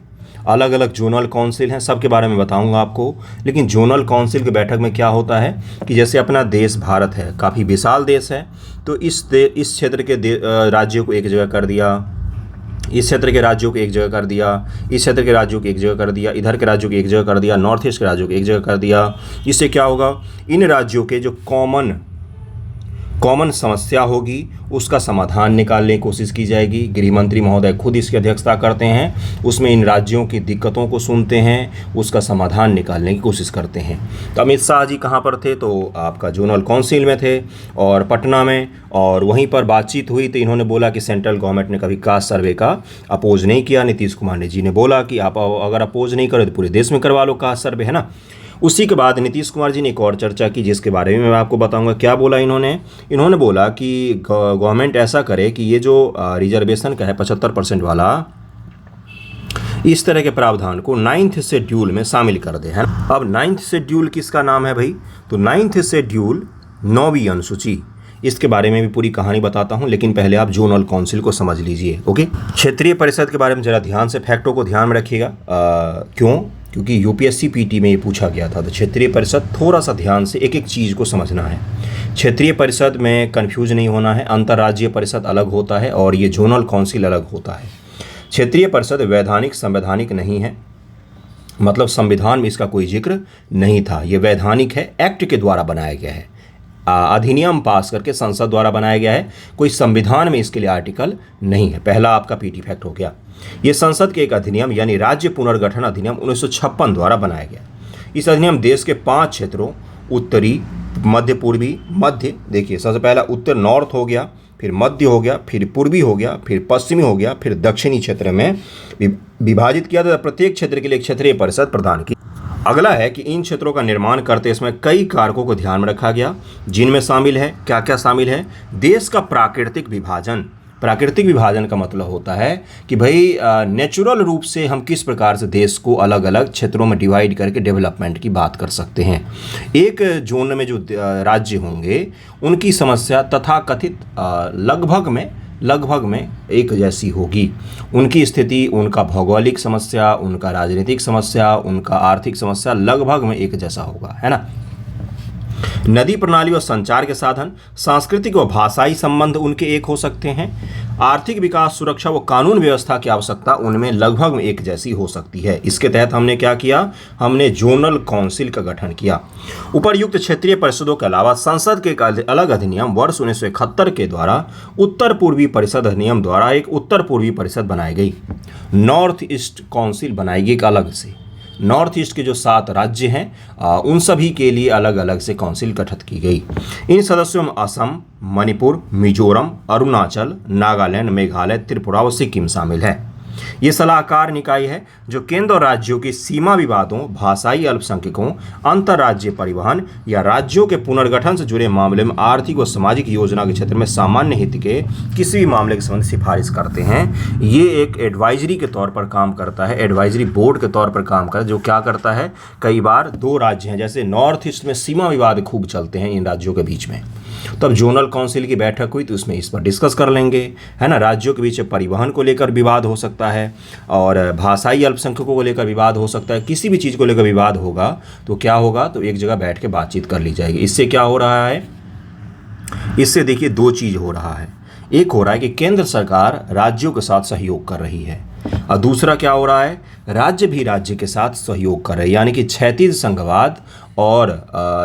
अलग अलग जोनल काउंसिल हैं, सबके बारे में बताऊंगा आपको। लेकिन जोनल काउंसिल की बैठक में क्या होता है कि जैसे अपना देश भारत है, काफ़ी विशाल देश है, तो इस क्षेत्र के राज्यों को एक जगह कर दिया, इस क्षेत्र के राज्यों को एक जगह कर दिया, इस क्षेत्र के राज्यों को एक जगह कर दिया, इधर के राज्यों को एक जगह कर दिया, नॉर्थ ईस्ट के राज्यों को एक जगह कर दिया। इससे क्या होगा, इन राज्यों के जो कॉमन समस्या होगी उसका समाधान निकालने की कोशिश की जाएगी। गृह मंत्री महोदय खुद इसकी अध्यक्षता करते हैं, उसमें इन राज्यों की दिक्कतों को सुनते हैं, उसका समाधान निकालने की कोशिश करते हैं। तो अमित शाह जी कहाँ पर थे, तो आपका जोनल काउंसिल में थे और पटना में, और वहीं पर बातचीत हुई। तो इन्होंने बोला कि सेंट्रल गवर्नमेंट ने कभी कास्ट सर्वे का अपोज नहीं किया। नीतीश कुमार जी ने बोला कि आप अगर अपोज नहीं करो तो पूरे देश में करवा लो कास्ट सर्वे, है ना। उसी के बाद नीतीश कुमार जी ने एक और चर्चा की जिसके बारे में मैं आपको बताऊंगा। क्या बोला इन्होंने बोला कि गवर्नमेंट ऐसा करे कि ये जो रिजर्वेशन का है 75% वाला, इस तरह के प्रावधान को 9th शेड्यूल में शामिल कर दे, है ना। अब 9th शेड्यूल किसका नाम है भाई, तो 9th शेड्यूल 9वीं अनुसूची, इसके बारे में भी पूरी कहानी बताता हूं। लेकिन पहले आप जोनल काउंसिल को समझ लीजिए। ओके, क्षेत्रीय परिषद के बारे में जरा ध्यान से फैक्टों को ध्यान में रखिएगा। क्यों, क्योंकि यूपीएससी पीटी में ये पूछा गया था। तो क्षेत्रीय परिषद थोड़ा सा ध्यान से एक एक चीज़ को समझना है। क्षेत्रीय परिषद में कंफ्यूज नहीं होना है, अंतर्राज्यीय परिषद अलग होता है और ये जोनल काउंसिल अलग होता है। क्षेत्रीय परिषद वैधानिक संवैधानिक नहीं है, मतलब संविधान में इसका कोई जिक्र नहीं था। ये वैधानिक है, एक्ट के द्वारा बनाया गया है, अधिनियम पास करके संसद द्वारा बनाया गया है, कोई संविधान में इसके लिए आर्टिकल नहीं है। पहला आपका पीटी फैक्ट हो गया। ये संसद के एक अधिनियम यानी राज्य पुनर्गठन अधिनियम 1956 द्वारा बनाया गया। इस अधिनियम देश के 5 क्षेत्रों, उत्तरी, मध्य पूर्वी, मध्य, देखिए सबसे पहला उत्तर नॉर्थ हो गया, फिर मध्य हो गया, फिर पूर्वी हो गया, फिर पश्चिमी हो गया, फिर दक्षिणी क्षेत्र में विभाजित किया था। प्रत्येक क्षेत्र के लिए एक क्षेत्रीय परिषद प्रदान की। अगला है कि इन क्षेत्रों का निर्माण करते इसमें कई कारकों को ध्यान में रखा गया, जिनमें शामिल है, क्या क्या शामिल है, देश का प्राकृतिक विभाजन। प्राकृतिक विभाजन का मतलब होता है कि भाई नेचुरल रूप से हम किस प्रकार से देश को अलग अलग क्षेत्रों में डिवाइड करके डेवलपमेंट की बात कर सकते हैं। एक जोन में जो राज्य होंगे उनकी समस्या तथाकथित लगभग में लगभग में एक जैसी होगी। उनकी स्थिति, उनका भौगोलिक समस्या, उनका राजनीतिक समस्या, उनका आर्थिक समस्या लगभग में एक जैसा होगा, है ना। नदी प्रणाली और संचार के साधन, सांस्कृतिक व भाषाई संबंध उनके एक हो सकते हैं। आर्थिक विकास, सुरक्षा व कानून व्यवस्था की आवश्यकता उनमें लगभग में एक जैसी हो सकती है। इसके तहत हमने क्या किया, हमने जोनल काउंसिल का गठन किया। उपर्युक्त क्षेत्रीय परिषदों के अलावा संसद के एक अलग अधिनियम वर्ष 1971 के द्वारा उत्तर पूर्वी परिषद अधिनियम द्वारा एक उत्तर पूर्वी परिषद बनाई गई। नॉर्थ ईस्ट काउंसिल बनाई गई एक अलग से। नॉर्थ ईस्ट के जो 7 राज्य हैं उन सभी के लिए अलग अलग से काउंसिल गठित की गई। इन सदस्यों में असम, मणिपुर, मिजोरम, अरुणाचल, नागालैंड, मेघालय, त्रिपुरा और सिक्किम शामिल है। ये सलाहकार निकाय है जो केंद्र और राज्यों की सीमा विवादों, भाषाई अल्पसंख्यकों, अंतर्राज्यीय परिवहन या राज्यों के पुनर्गठन से जुड़े मामले में आर्थिक व सामाजिक योजना के क्षेत्र में सामान्य हित के किसी भी मामले के संबंध सिफारिश करते हैं। ये एक एडवाइजरी के तौर पर काम करता है, एडवाइजरी बोर्ड के तौर पर काम करता है, जो क्या करता है, कई बार 2 राज्य हैं, जैसे नॉर्थ ईस्ट में सीमा विवाद खूब चलते हैं इन राज्यों के बीच में, तब जोनल काउंसिल की बैठक हुई तो उसमें इस पर डिस्कस कर लेंगे, है ना। राज्यों के बीच परिवहन को लेकर विवाद हो सकता है और भाषाई अल्पसंख्यकों को लेकर विवाद हो सकता है, किसी भी चीज़ को लेकर विवाद होगा तो क्या होगा, तो एक जगह बैठ के बातचीत कर ली जाएगी। इससे क्या हो रहा है, इससे देखिए 2 चीज़ हो रहा है। एक हो रहा है कि केंद्र सरकार राज्यों के साथ सहयोग कर रही है और दूसरा क्या हो रहा है, राज्य भी राज्य के साथ सहयोग कर रहे हैं, यानी कि क्षैतिज संघवाद और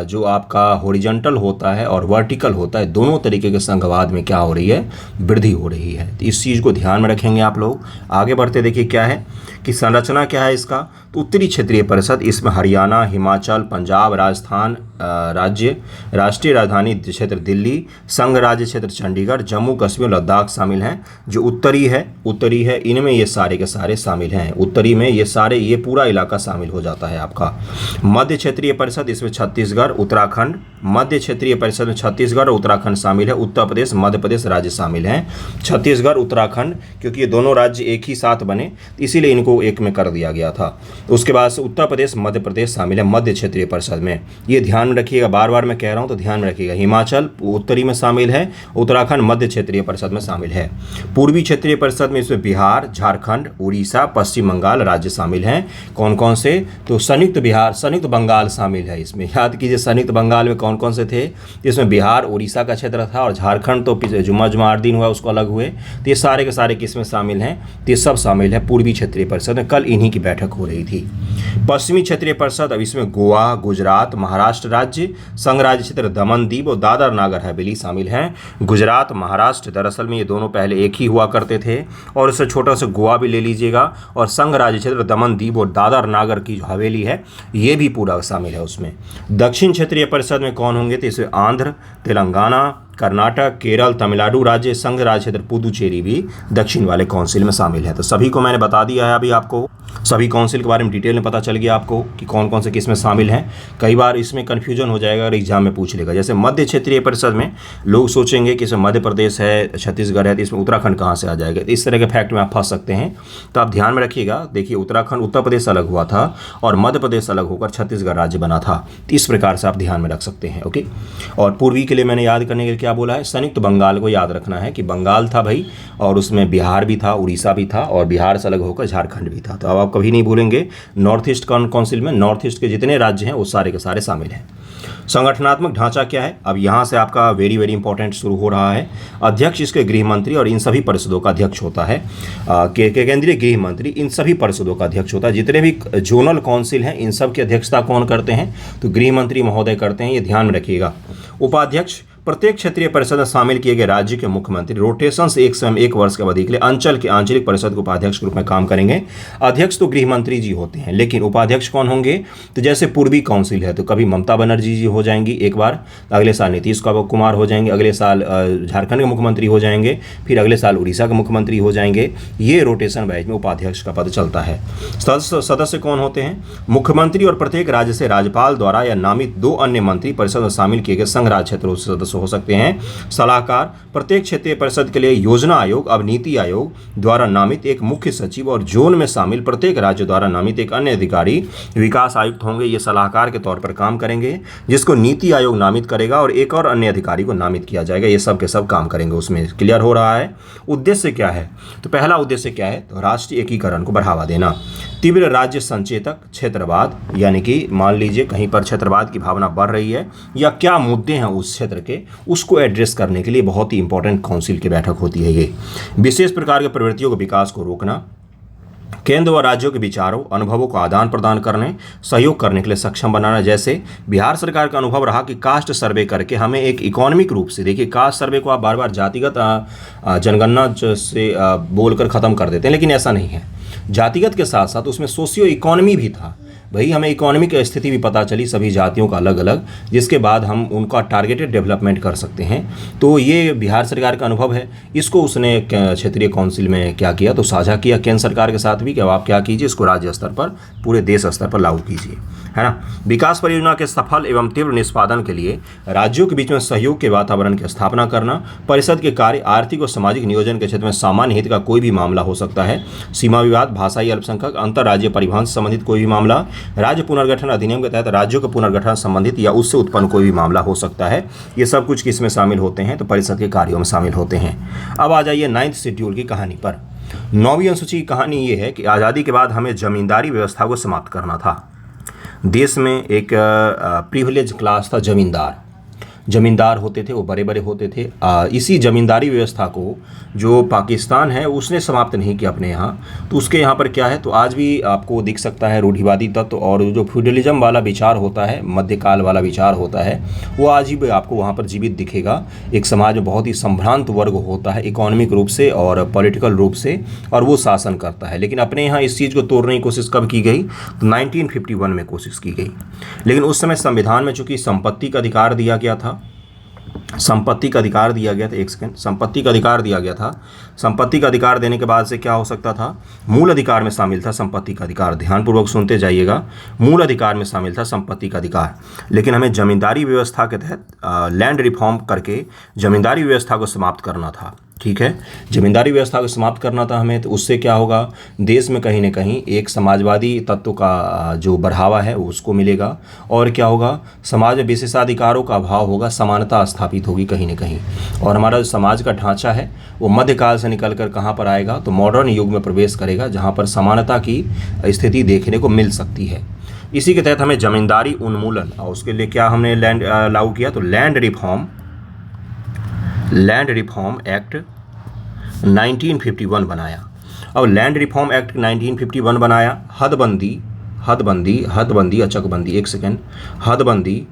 जो आपका हॉरिजॉन्टल होता है और वर्टिकल होता है, दोनों तरीके के संघवाद में क्या हो रही है, वृद्धि हो रही है। तो इस चीज़ को ध्यान में रखेंगे आप लोग। आगे बढ़ते देखिए क्या है कि संरचना क्या है इसका, तो उत्तरी क्षेत्रीय परिषद, इसमें हरियाणा, हिमाचल, पंजाब, राजस्थान राज्य, राष्ट्रीय राजधानी क्षेत्र दिल्ली, संघ राज्य क्षेत्र चंडीगढ़, जम्मू कश्मीर, लद्दाख शामिल हैं। जो उत्तरी है इनमें ये सारे के सारे शामिल हैं। उत्तरी में ये पूरा इलाका शामिल हो जाता है आपका। मध्य क्षेत्रीय परिषद, इसमें छत्तीसगढ़, उत्तराखंड, मध्य क्षेत्रीय परिषद में छत्तीसगढ़ और उत्तराखंड शामिल है। उत्तर प्रदेश, मध्य प्रदेश राज्य शामिल हैं। छत्तीसगढ़, उत्तराखंड, क्योंकि ये दोनों राज्य एक ही साथ बने इसीलिए इनको एक में कर दिया गया था। उसके बाद से उत्तर प्रदेश, मध्य प्रदेश शामिल है मध्य क्षेत्रीय परिषद में। ये ध्यान रखिएगा, बार बार मैं कह रहा हूँ तो ध्यान रखिएगा। हिमाचल उत्तरी में शामिल है, उत्तराखंड मध्य क्षेत्रीय परिषद में शामिल है। पूर्वी क्षेत्रीय परिषद में इसमें बिहार, झारखंड, उड़ीसा, पश्चिम बंगाल राज्य शामिल हैं। कौन कौन से, तो संयुक्त बंगाल शामिल है इसमें। याद कीजिए संयुक्त बंगाल में कौन कौन से थे, इसमें बिहार, उड़ीसा का क्षेत्र था और झारखंड तो जुम्मा 8 दिन हुआ उसको अलग हुए। तो ये सारे के सारे किसमें शामिल हैं, तो ये सब शामिल है पूर्वी क्षेत्रीय परिषद में। कल इन्हीं की बैठक हो रही थी। पश्चिमी क्षेत्रीय परिषद, अब इसमें गोवा, गुजरात, महाराष्ट्र राज्य, संघ राज्य क्षेत्र दमन दीव और दादर नागर हवेली शामिल हैं। गुजरात, महाराष्ट्र, दरअसल में ये दोनों पहले एक ही हुआ करते थे और इससे छोटा सा गोवा भी ले लीजिएगा, और संघ राज्य क्षेत्र दमन दीव और दादर नागर की जो हवेली है ये भी पूरा शामिल है उसमें। दक्षिण क्षेत्रीय परिषद में कौन होंगे, तो इसमें आंध्र, तेलंगाना, कर्नाटक, केरल, तमिलनाडु राज्य, संघ राज्य क्षेत्र पुदुचेरी भी दक्षिण वाले काउंसिल में शामिल है। तो सभी को मैंने बता दिया है, अभी आपको सभी काउंसिल के बारे में डिटेल में पता चल गया आपको कि कौन कौन से किस में शामिल हैं। कई बार इसमें कन्फ्यूजन हो जाएगा अगर एग्जाम में पूछ लेगा। जैसे मध्य क्षेत्रीय परिषद में लोग सोचेंगे कि इसमें मध्य प्रदेश है, छत्तीसगढ़ है, तो इसमें उत्तराखंड कहाँ से आ जाएगा। इस तरह के फैक्ट में आप फंस सकते हैं, तो आप ध्यान में रखिएगा। देखिए उत्तराखंड, उत्तर प्रदेश अलग हुआ था और मध्य प्रदेश अलग होकर छत्तीसगढ़ राज्य बना था। इस प्रकार से आप ध्यान में रख सकते हैं। ओके, और पूर्वी के लिए मैंने याद करने के लिए क्या बोला है, संयुक्त बंगाल को याद रखना है कि बंगाल था भाई, और उसमें बिहार भी था, उड़ीसा भी था, और बिहार से अलग होकर झारखंड भी था। तो अब आप कभी नहीं भूलेंगे नॉर्थ ईस्ट काउंसिल में नॉर्थ ईस्ट के जितने राज्य हैं वो सारे के सारे शामिल हैं। संगठनात्मक ढांचा क्या है, अब यहाँ से आपका वेरी वेरी इंपॉर्टेंट शुरू हो रहा है। अध्यक्ष इसके गृह मंत्री और इन सभी परिषदों का अध्यक्ष होता है। केंद्रीय गृह मंत्री इन सभी परिषदों का अध्यक्ष होता है। जितने भी जोनल काउंसिल हैं इन सब की अध्यक्षता कौन करते हैं, तो गृह मंत्री महोदय करते हैं, ये ध्यान में रखिएगा। उपाध्यक्ष, प्रत्येक क्षेत्रीय परिषद में शामिल किए गए राज्य के मुख्यमंत्री रोटेशन से एक वर्ष की अवधि के लिए अंचल के आंचलिक परिषद के उपाध्यक्ष के रूप में काम करेंगे। अध्यक्ष तो गृह मंत्री जी होते हैं, लेकिन उपाध्यक्ष कौन होंगे, तो जैसे पूर्वी काउंसिल है तो कभी ममता बनर्जी जी हो जाएंगी एक बार, अगले साल नीतीश कुमार हो जाएंगे, अगले साल झारखंड के मुख्यमंत्री हो जाएंगे, फिर अगले साल उड़ीसा के मुख्यमंत्री हो जाएंगे। ये रोटेशन बैच में उपाध्यक्ष का पद चलता है। सदस्य कौन होते हैं, मुख्यमंत्री और प्रत्येक राज्य से राज्यपाल द्वारा या नामित 2 अन्य मंत्री परिषद में शामिल किए गए संघ राज्य क्षेत्रों से सदस्य हो सकते हैं। सलाहकार प्रत्येक क्षेत्रीय परिषद के लिए योजना आयोग अब नीति आयोग द्वारा नामित एक मुख्य सचिव और जोन में शामिल प्रत्येक राज्य द्वारा नामित एक अन्य अधिकारी विकास आयुक्त होंगे। ये सलाहकार के तौर पर काम करेंगे, जिसको नीति आयोग नामित करेगा और एक और अन्य अधिकारी को नामित किया जाएगा। ये सब के सब काम करेंगे उसमें। क्लियर हो रहा है? उद्देश्य क्या है? तो पहला उद्देश्य क्या है? तो राष्ट्रीय एकीकरण को बढ़ावा देना, तीव्र राज्य संचेतक क्षेत्रवाद, यानी कि मान लीजिए कहीं पर क्षेत्रवाद की भावना बढ़ रही है या क्या मुद्दे हैं उस क्षेत्र के, उसको एड्रेस करने के लिए बहुत ही इंपॉर्टेंट काउंसिल की बैठक होती है। ये विशेष प्रकार के प्रवृत्तियों के विकास को रोकना, केंद्र व राज्यों के विचारों अनुभवों को आदान प्रदान करने सहयोग करने के लिए सक्षम बनाना। जैसे बिहार सरकार का अनुभव रहा कि कास्ट सर्वे करके हमें एक इकोनॉमिक रूप से, देखिए कास्ट सर्वे को आप बार बार जातिगत जनगणना से बोलकर ख़त्म कर देते हैं, लेकिन ऐसा नहीं है। जातिगत के साथ साथ उसमें सोशियो इकोनॉमी भी था। भाई हमें इकोनॉमिक स्थिति भी पता चली सभी जातियों का अलग अलग, जिसके बाद हम उनका टारगेटेड डेवलपमेंट कर सकते हैं। तो ये बिहार सरकार का अनुभव है। इसको उसने क्षेत्रीय काउंसिल में क्या किया, तो साझा किया केंद्र सरकार के साथ भी कि अब आप क्या कीजिए, इसको राज्य स्तर पर, पूरे देश स्तर पर लागू कीजिए, है ना। विकास परियोजना के सफल एवं तीव्र निष्पादन के लिए राज्यों के बीच में सहयोग के वातावरण की स्थापना करना। परिषद के कार्य आर्थिक और सामाजिक नियोजन के क्षेत्र में सामान्य हित का कोई भी मामला हो सकता है। सीमा विवाद, भाषाई अल्पसंख्यक, अंतर राज्य परिवहन से संबंधित कोई भी मामला, राज्य पुनर्गठन अधिनियम के तहत राज्यों के पुनर्गठन संबंधित या उससे उत्पन्न कोई भी मामला हो सकता है। ये सब कुछ किसमें शामिल होते हैं, तो परिषद के कार्यों में शामिल होते हैं। अब आ जाइए 9th शेड्यूल की कहानी पर। 9वीं अनुसूची की कहानी ये है कि आज़ादी के बाद हमें जमींदारी व्यवस्था को समाप्त करना था। देश में एक प्रिविलेज क्लास था, जमींदार होते थे, वो बड़े बड़े होते थे। इसी जमींदारी व्यवस्था को जो पाकिस्तान है उसने समाप्त नहीं किया अपने यहाँ। तो उसके यहाँ पर क्या है, तो आज भी आपको दिख सकता है रूढ़िवादी तत्व और जो फ्यूडलिज्म वाला विचार होता है, मध्यकाल वाला विचार होता है, वो आज भी आपको वहाँ पर जीवित दिखेगा। एक समाज में बहुत ही संभ्रांत वर्ग होता है इकोनॉमिक रूप से और पॉलिटिकल रूप से, और वो शासन करता है। लेकिन अपने यहाँ इस चीज़ को तोड़ने की कोशिश कब की गई, तो 1951 में कोशिश की गई। लेकिन उस समय संविधान में चूंकि संपत्ति का अधिकार दिया गया था, संपत्ति का अधिकार दिया गया था, एक सेकंड, संपत्ति का अधिकार दिया गया था। संपत्ति का अधिकार देने के बाद से क्या हो सकता था, मूल अधिकार में शामिल था संपत्ति का अधिकार। ध्यानपूर्वक सुनते जाइएगा, मूल अधिकार में शामिल था संपत्ति का अधिकार। लेकिन हमें जमींदारी व्यवस्था के तहत लैंड रिफॉर्म करके जमींदारी व्यवस्था को समाप्त करना था। ठीक है, जमींदारी व्यवस्था को समाप्त करना था हमें। तो उससे क्या होगा, देश में कहीं ना कहीं एक समाजवादी तत्व का जो बढ़ावा है उसको मिलेगा, और क्या होगा, समाज में विशेषाधिकारों का अभाव होगा, समानता स्थापित होगी कहीं ना कहीं। और हमारा जो समाज का ढांचा है वो मध्यकाल से निकल कर कहाँ पर आएगा, तो मॉडर्न युग में प्रवेश करेगा, जहाँ पर समानता की स्थिति देखने को मिल सकती है। इसी के तहत हमें जमींदारी उन्मूलन, और उसके लिए क्या हमने लैंड लागू किया, तो लैंड रिफॉर्म एक्ट 1951 बनाया। अब लैंड रिफॉर्म एक्ट 1951 बनाया, हदबंदी और चकबंदी, एक सेकेंड, हदबंदी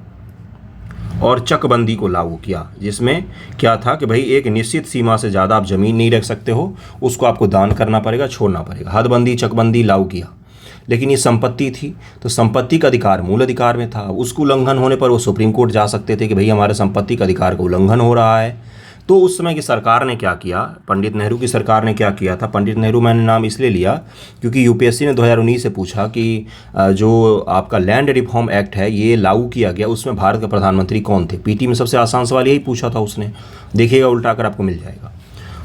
और चकबंदी को लागू किया, जिसमें क्या था कि भाई एक निश्चित सीमा से ज़्यादा आप ज़मीन नहीं रख सकते हो, उसको आपको दान करना पड़ेगा, छोड़ना पड़ेगा। हदबंदी चकबंदी लागू किया। लेकिन ये संपत्ति थी, तो संपत्ति का अधिकार मूल अधिकार में था। उसको उल्लंघन होने पर वो सुप्रीम कोर्ट जा सकते थे कि भाई हमारे संपत्ति का अधिकार का उल्लंघन हो रहा है। तो उस समय की सरकार ने क्या किया, पंडित नेहरू की सरकार ने क्या किया था। पंडित नेहरू मैंने नाम इसलिए लिया क्योंकि यूपीएससी ने 2019 से पूछा कि जो आपका लैंड रिफॉर्म एक्ट है ये लागू किया गया, उसमें भारत के प्रधानमंत्री कौन थे। पीटी में सबसे आसान सवाल यही पूछा था उसने, देखिएगा उल्टा कर आपको मिल जाएगा।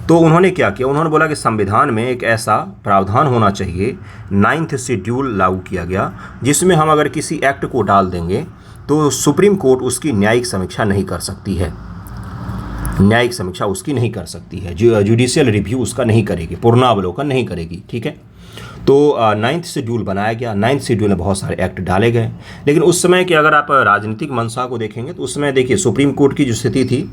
तो उन्होंने क्या किया, उन्होंने बोला कि संविधान में एक ऐसा प्रावधान होना चाहिए, 9th शेड्यूल लागू किया गया, जिसमें हम अगर किसी एक्ट को डाल देंगे तो सुप्रीम कोर्ट उसकी न्यायिक समीक्षा नहीं कर सकती है, न्यायिक समीक्षा उसकी नहीं कर सकती है, जुडिशियल रिव्यू उसका नहीं करेगी, पूर्णावलोकन नहीं करेगी। ठीक है, तो 9th शेड्यूल बनाया गया। 9th शेड्यूल में बहुत सारे एक्ट डाले गए। लेकिन उस समय की अगर आप राजनीतिक मंशा को देखेंगे तो उसमें देखिए सुप्रीम कोर्ट की जो स्थिति थी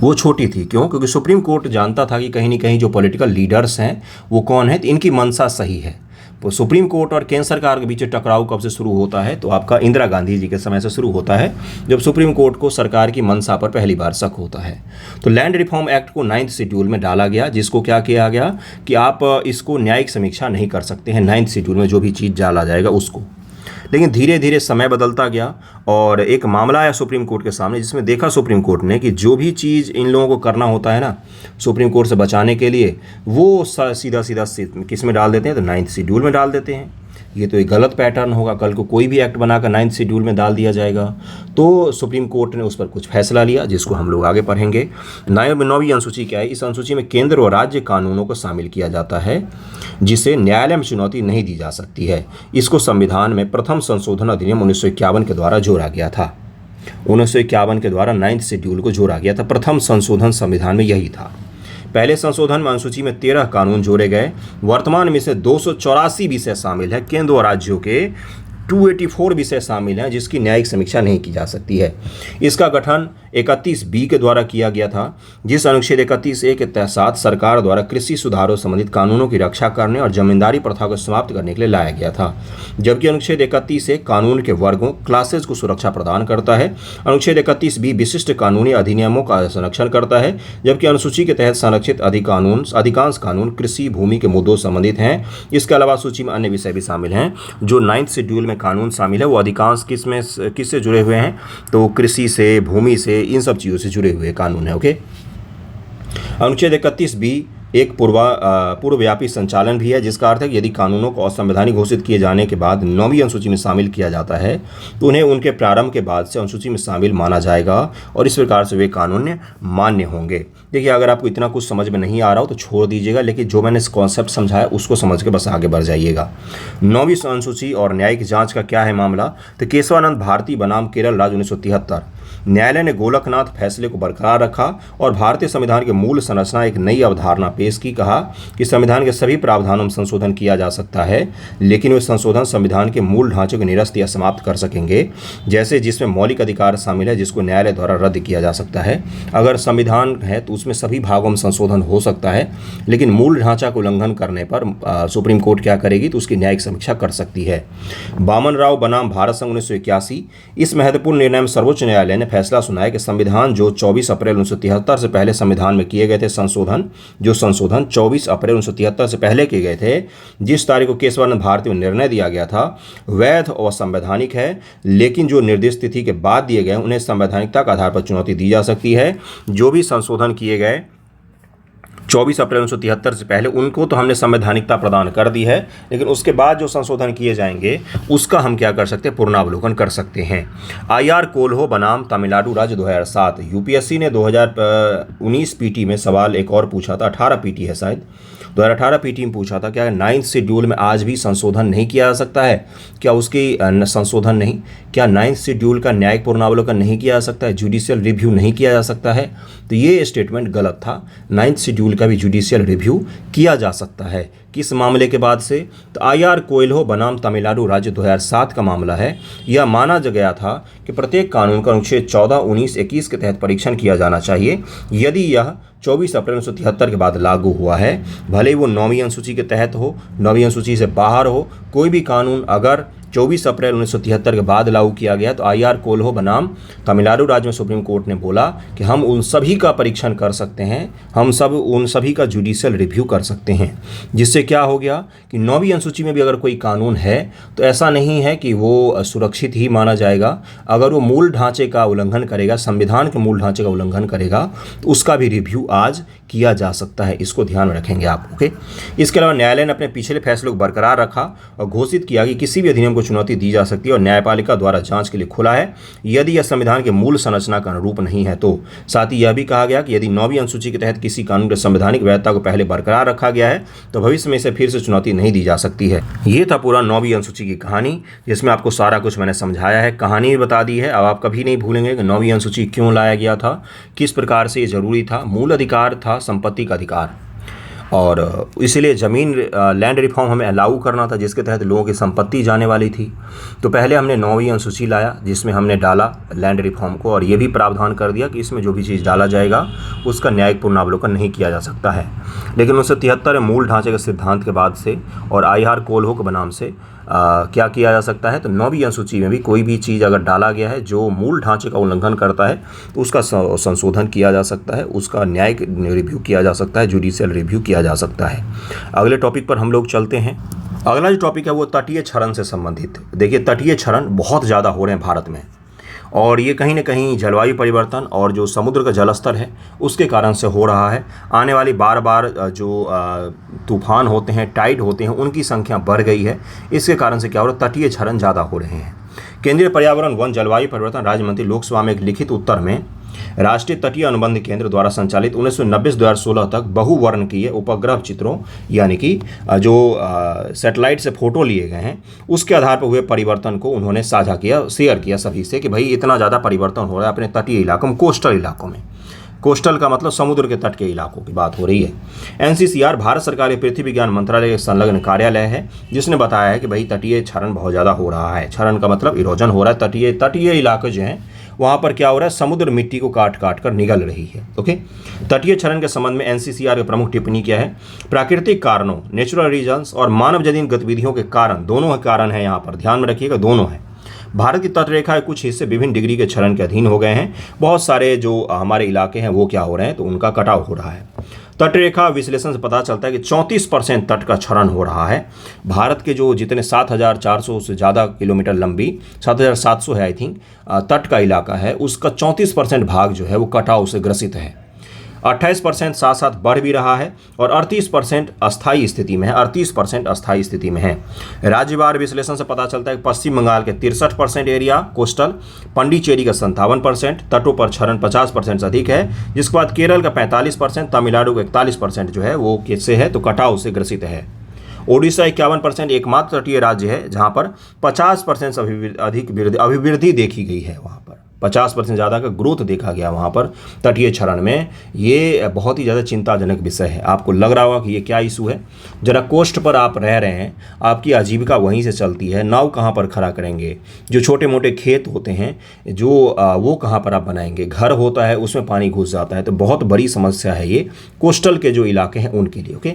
वो छोटी थी। क्यों? क्योंकि सुप्रीम कोर्ट जानता था कि कहीं ना कहीं जो पॉलिटिकल लीडर्स हैं वो कौन है, तो इनकी मंशा सही है। तो सुप्रीम कोर्ट और केंद्र सरकार के बीच टकराव कब से शुरू होता है, तो आपका इंदिरा गांधी जी के समय से शुरू होता है, जब सुप्रीम कोर्ट को सरकार की मंशा पर पहली बार शक होता है। तो लैंड रिफॉर्म एक्ट को 9th शेड्यूल में डाला गया, जिसको क्या किया गया कि आप इसको न्यायिक समीक्षा नहीं कर सकते हैं 9th शेड्यूल में जो भी चीज़ डाला जाएगा उसको। लेकिन धीरे धीरे समय बदलता गया और एक मामला आया सुप्रीम कोर्ट के सामने, जिसमें देखा सुप्रीम कोर्ट ने कि जो भी चीज़ इन लोगों को करना होता है ना सुप्रीम कोर्ट से बचाने के लिए, वो सीधा किस में डाल देते हैं, तो 9th शेड्यूल में डाल देते हैं। ये तो एक गलत पैटर्न होगा, कल को कोई भी एक्ट बनाकर 9th शेड्यूल में डाल दिया जाएगा। तो सुप्रीम कोर्ट ने उस पर कुछ फैसला लिया जिसको हम लोग आगे पढ़ेंगे। 9वीं अनुसूची क्या है? इस अनुसूची में केंद्र और राज्य कानूनों को शामिल किया जाता है जिसे न्यायालय में चुनौती नहीं दी जा सकती है। इसको संविधान में प्रथम संशोधन अधिनियम 1951 के द्वारा जोड़ा गया था। 1951 के द्वारा 9th शेड्यूल को जोड़ा गया था। प्रथम संशोधन संविधान में यही था। पहले संशोधन में अनुसूची में 13 कानून जोड़े गए। वर्तमान में से 284 विषय शामिल है। केंद्र और राज्यों के 284 विषय शामिल हैं जिसकी न्यायिक समीक्षा नहीं की जा सकती है। इसका गठन 31B के द्वारा किया गया था, जिस अनुच्छेद 31A के तहत सरकार द्वारा कृषि सुधारों संबंधित कानूनों की रक्षा करने और जमींदारी प्रथा को समाप्त करने के लिए लाया गया था। जबकि अनुच्छेद 31A कानून के वर्गों क्लासेज को सुरक्षा प्रदान करता है। अनुच्छेद 31B विशिष्ट कानूनी अधिनियमों का संरक्षण करता है, जबकि अनुसूची के तहत संरक्षित अधिकांश कानून कृषि भूमि के मुद्दों संबंधित हैं। इसके अलावा सूची में अन्य विषय भी शामिल हैं। जो 9th शेड्यूल में कानून शामिल है वो अधिकांश किससे जुड़े हुए हैं? तो कृषि से, भूमि से, इन सब चीज़ों से जुड़े हुए कानून है। ओके। अनुच्छेद 31B एक पूर्वव्यापी संचालन भी है, जिसका अर्थ है कि यदि कानूनों को असंवैधानिक घोषित किए जाने के बाद 9वीं अनुसूची में शामिल किया जाता है तो उन्हें उनके प्रारंभ के बाद से अनुसूची में शामिल माना जाएगा और इस प्रकार से वे कानून मान्य होंगे। देखिए, अगर आपको इतना कुछ समझ में नहीं आ रहा हो तो छोड़ दीजिएगा, लेकिन जो मैंने कॉन्सेप्ट समझाया उसको समझ के बस आगे बढ़ जाइएगा। 9वीं अनुसूची और न्यायिक जांच का क्या है मामला? तो केशवानंद भारती बनाम केरल राज्य 1973 न्यायालय ने गोलकनाथ फैसले को बरकरार रखा और भारतीय संविधान के मूल संरचना एक नई अवधारणा पेश की। कहा कि संविधान के सभी प्रावधानों में संशोधन किया जा सकता है, लेकिन वे संशोधन संविधान के मूल ढांचे को निरस्त या समाप्त कर सकेंगे, जैसे जिसमें मौलिक अधिकार शामिल है जिसको न्यायालय द्वारा रद्द किया जा सकता है। अगर संविधान है तो उसमें सभी भागों में संशोधन हो सकता है, लेकिन मूल ढांचा को उल्लंघन करने पर सुप्रीम कोर्ट क्या करेगी? तो उसकी न्यायिक समीक्षा कर सकती है। बामन राव बनाम भारत संघ 1981 इस महत्वपूर्ण निर्णय में सर्वोच्च न्यायालय ने फैसला सुनाया कि संविधान जो 24 अप्रैल 1973 से पहले संविधान में किए गए थे संशोधन 24 अप्रैल 1973 से पहले किए गए थे, जिस तारीख को केशवानंद भारती में निर्णय दिया गया था, वैध और संवैधानिक है, लेकिन जो निर्दिष्ट तिथि के बाद दिए गए उन्हें संवैधानिकता के आधार पर चुनौती दी जा सकती है। जो भी संशोधन किए गए 24 अप्रैल 1973 से पहले उनको तो हमने संवैधानिकता प्रदान कर दी है, लेकिन उसके बाद जो संशोधन किए जाएंगे उसका हम क्या कर सकते हैं? पुनरावलोकन कर सकते हैं। IR कोल्हो बनाम तमिलनाडु राज्य 2007 यूपीएससी ने 2019 पीटी में सवाल एक और पूछा था, 18 पीटी है शायद, 2018 पीटी में पूछा था क्या 9th शेड्यूल में आज भी संशोधन नहीं किया जा सकता है? क्या उसकी संशोधन नहीं, क्या 9th शेड्यूल का न्यायिक पुनरावलोकन नहीं किया जा सकता है? जुडिशियल रिव्यू नहीं किया जा सकता है? तो ये स्टेटमेंट गलत था। 9th शेड्यूल का भी जुडिशियल रिव्यू किया जा सकता है। किस मामले के बाद से? तो IR कोल्हो बनाम तमिलनाडु राज्य 2007 का मामला है। यह माना गया था कि प्रत्येक कानून का अनुच्छेद 14, 19, 21 के तहत परीक्षण किया जाना चाहिए यदि यह 24 अप्रैल 1973 के बाद लागू हुआ है, भले ही वो 9वीं अनुसूची के तहत हो, 9वीं अनुसूची से बाहर हो। कोई भी कानून अगर 24 अप्रैल 1973 के बाद लागू किया गया तो IR कोल्हो बनाम तमिलनाडु राज्य में सुप्रीम कोर्ट ने बोला कि हम उन सभी का परीक्षण कर सकते हैं, हम सब उन सभी का जुडिशियल रिव्यू कर सकते हैं। जिससे क्या हो गया कि 9वीं अनुसूची में भी अगर कोई कानून है तो ऐसा नहीं है कि वो सुरक्षित ही माना जाएगा। अगर वो मूल ढांचे का उल्लंघन करेगा, संविधान के मूल ढांचे का उल्लंघन करेगा, तो उसका भी रिव्यू आज किया जा सकता है। इसको ध्यान में रखेंगे आप। ओके। इसके अलावा न्यायालय ने अपने पिछले फैसले को बरकरार रखा और घोषित किया कि किसी भी अधिनियम को चुनौती दी जा सकती है और न्यायपालिका द्वारा जांच के लिए खुला है यदि यह संविधान के मूल संरचना का अनुरूप नहीं है तो। साथ ही यह भी कहा गया कि यदि 9वीं अनुसूची के तहत किसी कानून की संवैधानिक वैधता को पहले बरकरार रखा गया है तो भविष्य में इसे फिर से चुनौती नहीं दी जा सकती है। ये था पूरा 9वीं अनुसूची की कहानी, जिसमें आपको सारा कुछ मैंने समझाया है, कहानी भी बता दी है। अब आप कभी नहीं भूलेंगे कि 9वीं अनुसूची क्यों लाया गया था, किस प्रकार से ये जरूरी था। मूल अधिकार था संपत्ति का अधिकार, और इसीलिए ज़मीन लैंड रिफॉर्म हमें अलाउ करना था जिसके तहत लोगों की संपत्ति जाने वाली थी। तो पहले हमने 9वीं अनुसूची लाया जिसमें हमने डाला लैंड रिफॉर्म को, और ये भी प्रावधान कर दिया कि इसमें जो भी चीज़ डाला जाएगा उसका न्यायिक पुनरावलोकन नहीं किया जा सकता है। लेकिन 1973 मूल ढांचे के सिद्धांत के बाद से और IR कोल्हो के बनाम से क्या किया जा सकता है, तो 9वीं अनुसूची में भी कोई भी चीज़ अगर डाला गया है जो मूल ढांचे का उल्लंघन करता है तो उसका संशोधन किया जा सकता है, उसका न्यायिक रिव्यू किया जा सकता है, जुडिशियल रिव्यू किया जा सकता है। अगले टॉपिक पर हम लोग चलते हैं। अगला जो टॉपिक है वो तटीय क्षरण से संबंधित। देखिए, तटीय क्षरण बहुत ज़्यादा हो रहे हैं भारत में, और ये कहीं ना कहीं जलवायु परिवर्तन और जो समुद्र का जलस्तर है उसके कारण से हो रहा है। आने वाली बार बार जो तूफान होते हैं, टाइड होते हैं, उनकी संख्या बढ़ गई है। इसके कारण से क्या हो रहा है, तटीय क्षरण ज़्यादा हो रहे हैं। केंद्रीय पर्यावरण वन जलवायु परिवर्तन राज्य मंत्री लोकसभा में एक लिखित उत्तर में राष्ट्रीय तटीय अनुबंध केंद्र द्वारा संचालित 1990 से 2016 तक बहुवर्णकीय उपग्रह चित्रों यानी कि जो सैटेलाइट से फोटो लिए गए हैं उसके आधार पर हुए परिवर्तन को उन्होंने साझा किया, शेयर किया सभी से कि भाई इतना ज़्यादा परिवर्तन हो रहा है अपने तटीय इलाकों में, कोस्टल इलाकों में। कोस्टल का मतलब समुद्र के तट के इलाकों की बात हो रही है। एनसीसीआर भारत सरकार के पृथ्वी विज्ञान मंत्रालय के संलग्न कार्यालय है, जिसने बताया है कि भाई तटीय क्षरण बहुत ज़्यादा हो रहा है। क्षरण का मतलब इरोजन हो रहा है। तटीय इलाके जो हैं वहाँ पर क्या हो रहा है, समुद्र मिट्टी को काट काट कर निगल रही है। ओके, तटीय क्षरण के संबंध में एनसीसीआर की प्रमुख टिप्पणी क्या है, प्राकृतिक कारणों, नेचुरल रीजन्स और मानवजनित गतिविधियों के कारण, दोनों कारण है यहाँ पर, ध्यान में रखिएगा, दोनों है। भारत की तटरेखा के कुछ हिस्से विभिन्न डिग्री के क्षरण के अधीन हो गए हैं। बहुत सारे जो हमारे इलाके हैं वो क्या हो रहे हैं, तो उनका कटाव हो रहा है। तटरेखा विश्लेषण से पता चलता है कि 34% तट का क्षरण हो रहा है। भारत के जो जितने 7,400 से ज़्यादा किलोमीटर लंबी, 7,700 है आई थिंक, तट का इलाका है, उसका 34% भाग जो है वो कटाव से ग्रसित है। 28% साथ साथ बढ़ भी रहा है और 38% अस्थायी स्थिति में है। 38% अस्थायी स्थिति में है। राज्यवार विश्लेषण से पता चलता है कि पश्चिम बंगाल के 63% एरिया कोस्टल, पांडिचेरी का 57%, तटों पर क्षरण 50% से अधिक है। जिसके बाद केरल का 45%, तमिलनाडु का 41% जो है वो किससे है, तो कटाव से ग्रसित है। ओडिशा 51% एकमात्र तटीय राज्य है जहां पर 50% से अधिक अभिवृद्धि देखी गई है। वहां पर 50% ज़्यादा का ग्रोथ देखा गया वहाँ पर तटीय क्षरण में। ये बहुत ही ज़्यादा चिंताजनक विषय है। आपको लग रहा होगा कि ये क्या इशू है। जरा कोस्ट पर आप रह रहे हैं, आपकी आजीविका वहीं से चलती है, नाव कहाँ पर खड़ा करेंगे, जो छोटे मोटे खेत होते हैं जो वो कहाँ पर आप बनाएंगे, घर होता है उसमें पानी घुस जाता है। तो बहुत बड़ी समस्या है ये कोस्टल के जो इलाके हैं उनके लिए। ओके,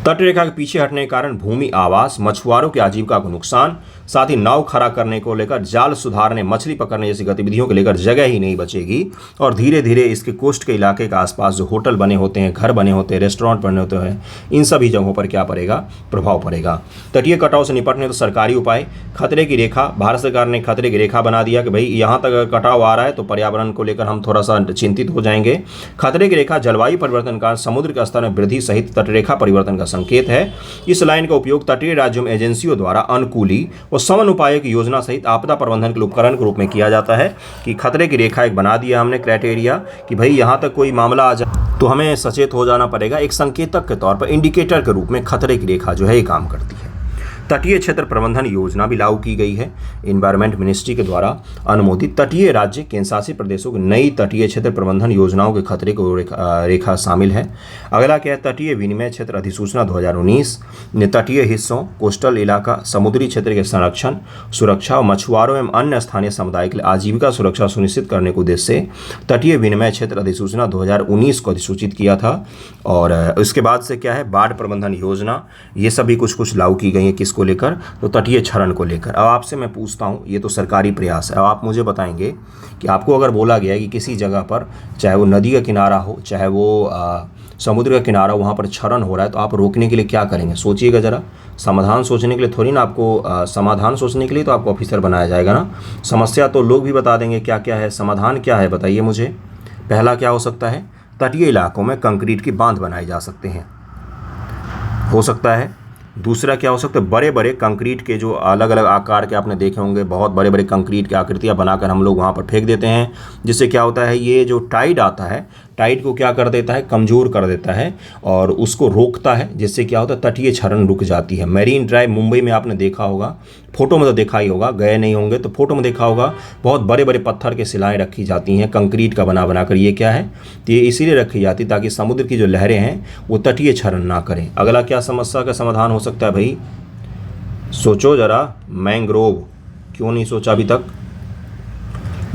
तटरेखा के पीछे हटने के कारण भूमि आवास, मछुआरों की आजीविका को नुकसान, साथ ही नाव खड़ा करने को लेकर, जाल सुधारने, मछली पकड़ने जैसी गतिविधियों को लेकर जगह ही नहीं बचेगी। और धीरे धीरे इसके कोस्ट के इलाके के आसपास जो होटल बने होते हैं, घर बने होते हैं, रेस्टोरेंट बने होते हैं, इन सभी जगहों पर क्या पड़ेगा, प्रभाव पड़ेगा। तटीय कटाव से निपटने तो सरकारी उपाय, खतरे की रेखा, भारत सरकार ने खतरे की रेखा बना दिया कि भाई यहाँ तक कटाव आ रहा है तो पर्यावरण को लेकर हम थोड़ा सा चिंतित हो जाएंगे। खतरे की रेखा जलवायु परिवर्तन का, समुद्र के स्तर में वृद्धि सहित तटरेखा परिवर्तन का संकेत है। इस लाइन का उपयोग तटीय राज्यों में एजेंसियों द्वारा अनुकूली और समन्वय की योजना सहित आपदा प्रबंधन के उपकरण के रूप में किया जाता है कि खतरे की रेखा एक बना दिया हमने क्राइटेरिया कि भाई यहाँ तक कोई मामला आ जाए तो हमें सचेत हो जाना पड़ेगा। एक संकेतक के तौर पर, इंडिकेटर के रूप में खतरे की रेखा जो है ये काम करती है। तटीय क्षेत्र प्रबंधन योजना भी लागू की गई है। एनवायरमेंट मिनिस्ट्री के द्वारा अनुमोदित तटीय राज्य, केंद्र शासित प्रदेशों की नई तटीय क्षेत्र प्रबंधन योजनाओं के खतरे को रेखा शामिल है। अगला क्या है, तटीय विनिमय क्षेत्र अधिसूचना 2019 ने तटीय हिस्सों, कोस्टल इलाका, समुद्री क्षेत्र के संरक्षण, सुरक्षा और मछुआरों एवं अन्य स्थानीय समुदाय के लिए आजीविका सुरक्षा सुनिश्चित करने के उद्देश्य से तटीय विनिमय क्षेत्र अधिसूचना 2019 को अधिसूचित किया था। और उसके बाद से क्या है, बाढ़ प्रबंधन योजना, ये सभी कुछ लागू की गई है। किसको लेकर, तो तटीय क्षरण को लेकर। अब आपसे मैं पूछता हूँ, ये तो सरकारी प्रयास है, अब आप मुझे बताएंगे कि आपको अगर बोला गया है कि किसी जगह पर, चाहे वो नदी का किनारा हो, चाहे वो समुद्र का किनारा, वहाँ पर क्षरण हो रहा है, तो आप रोकने के लिए क्या करेंगे? सोचिएगा जरा। समाधान सोचने के लिए थोड़ी ना आपको समाधान सोचने के लिए तो आपको ऑफिसर बनाया जाएगा ना। समस्या तो लोग भी बता देंगे क्या क्या है, समाधान क्या है, बताइए मुझे। पहला क्या हो सकता है, तटीय इलाकों में कंक्रीट की बांध बनाए जा सकते हैं, हो सकता है। दूसरा क्या हो सकता है, बड़े बड़े कंक्रीट के जो अलग अलग आकार के आपने देखे होंगे, बहुत बड़े बड़े कंक्रीट की आकृतियां बनाकर हम लोग वहाँ पर फेंक देते हैं, जिससे क्या होता है, ये जो टाइड आता है, टाइड को क्या कर देता है, कमज़ोर कर देता है और उसको रोकता है, जिससे क्या होता है, तटीय क्षरण रुक जाती है। मैरीन ड्राइव मुंबई में आपने देखा होगा, फोटो में तो देखा ही होगा, गए नहीं होंगे तो फोटो में देखा होगा, बहुत बड़े बड़े पत्थर के शिलाएँ रखी जाती हैं कंक्रीट का बना कर। ये क्या है, तो ये इसीलिए रखी जाती ताकि समुद्र की जो लहरें हैं वो तटीय क्षरण ना करें। अगला क्या समस्या का समाधान हो सकता है भाई, सोचो ज़रा। मैंग्रोव, क्यों नहीं सोचा अभी तक?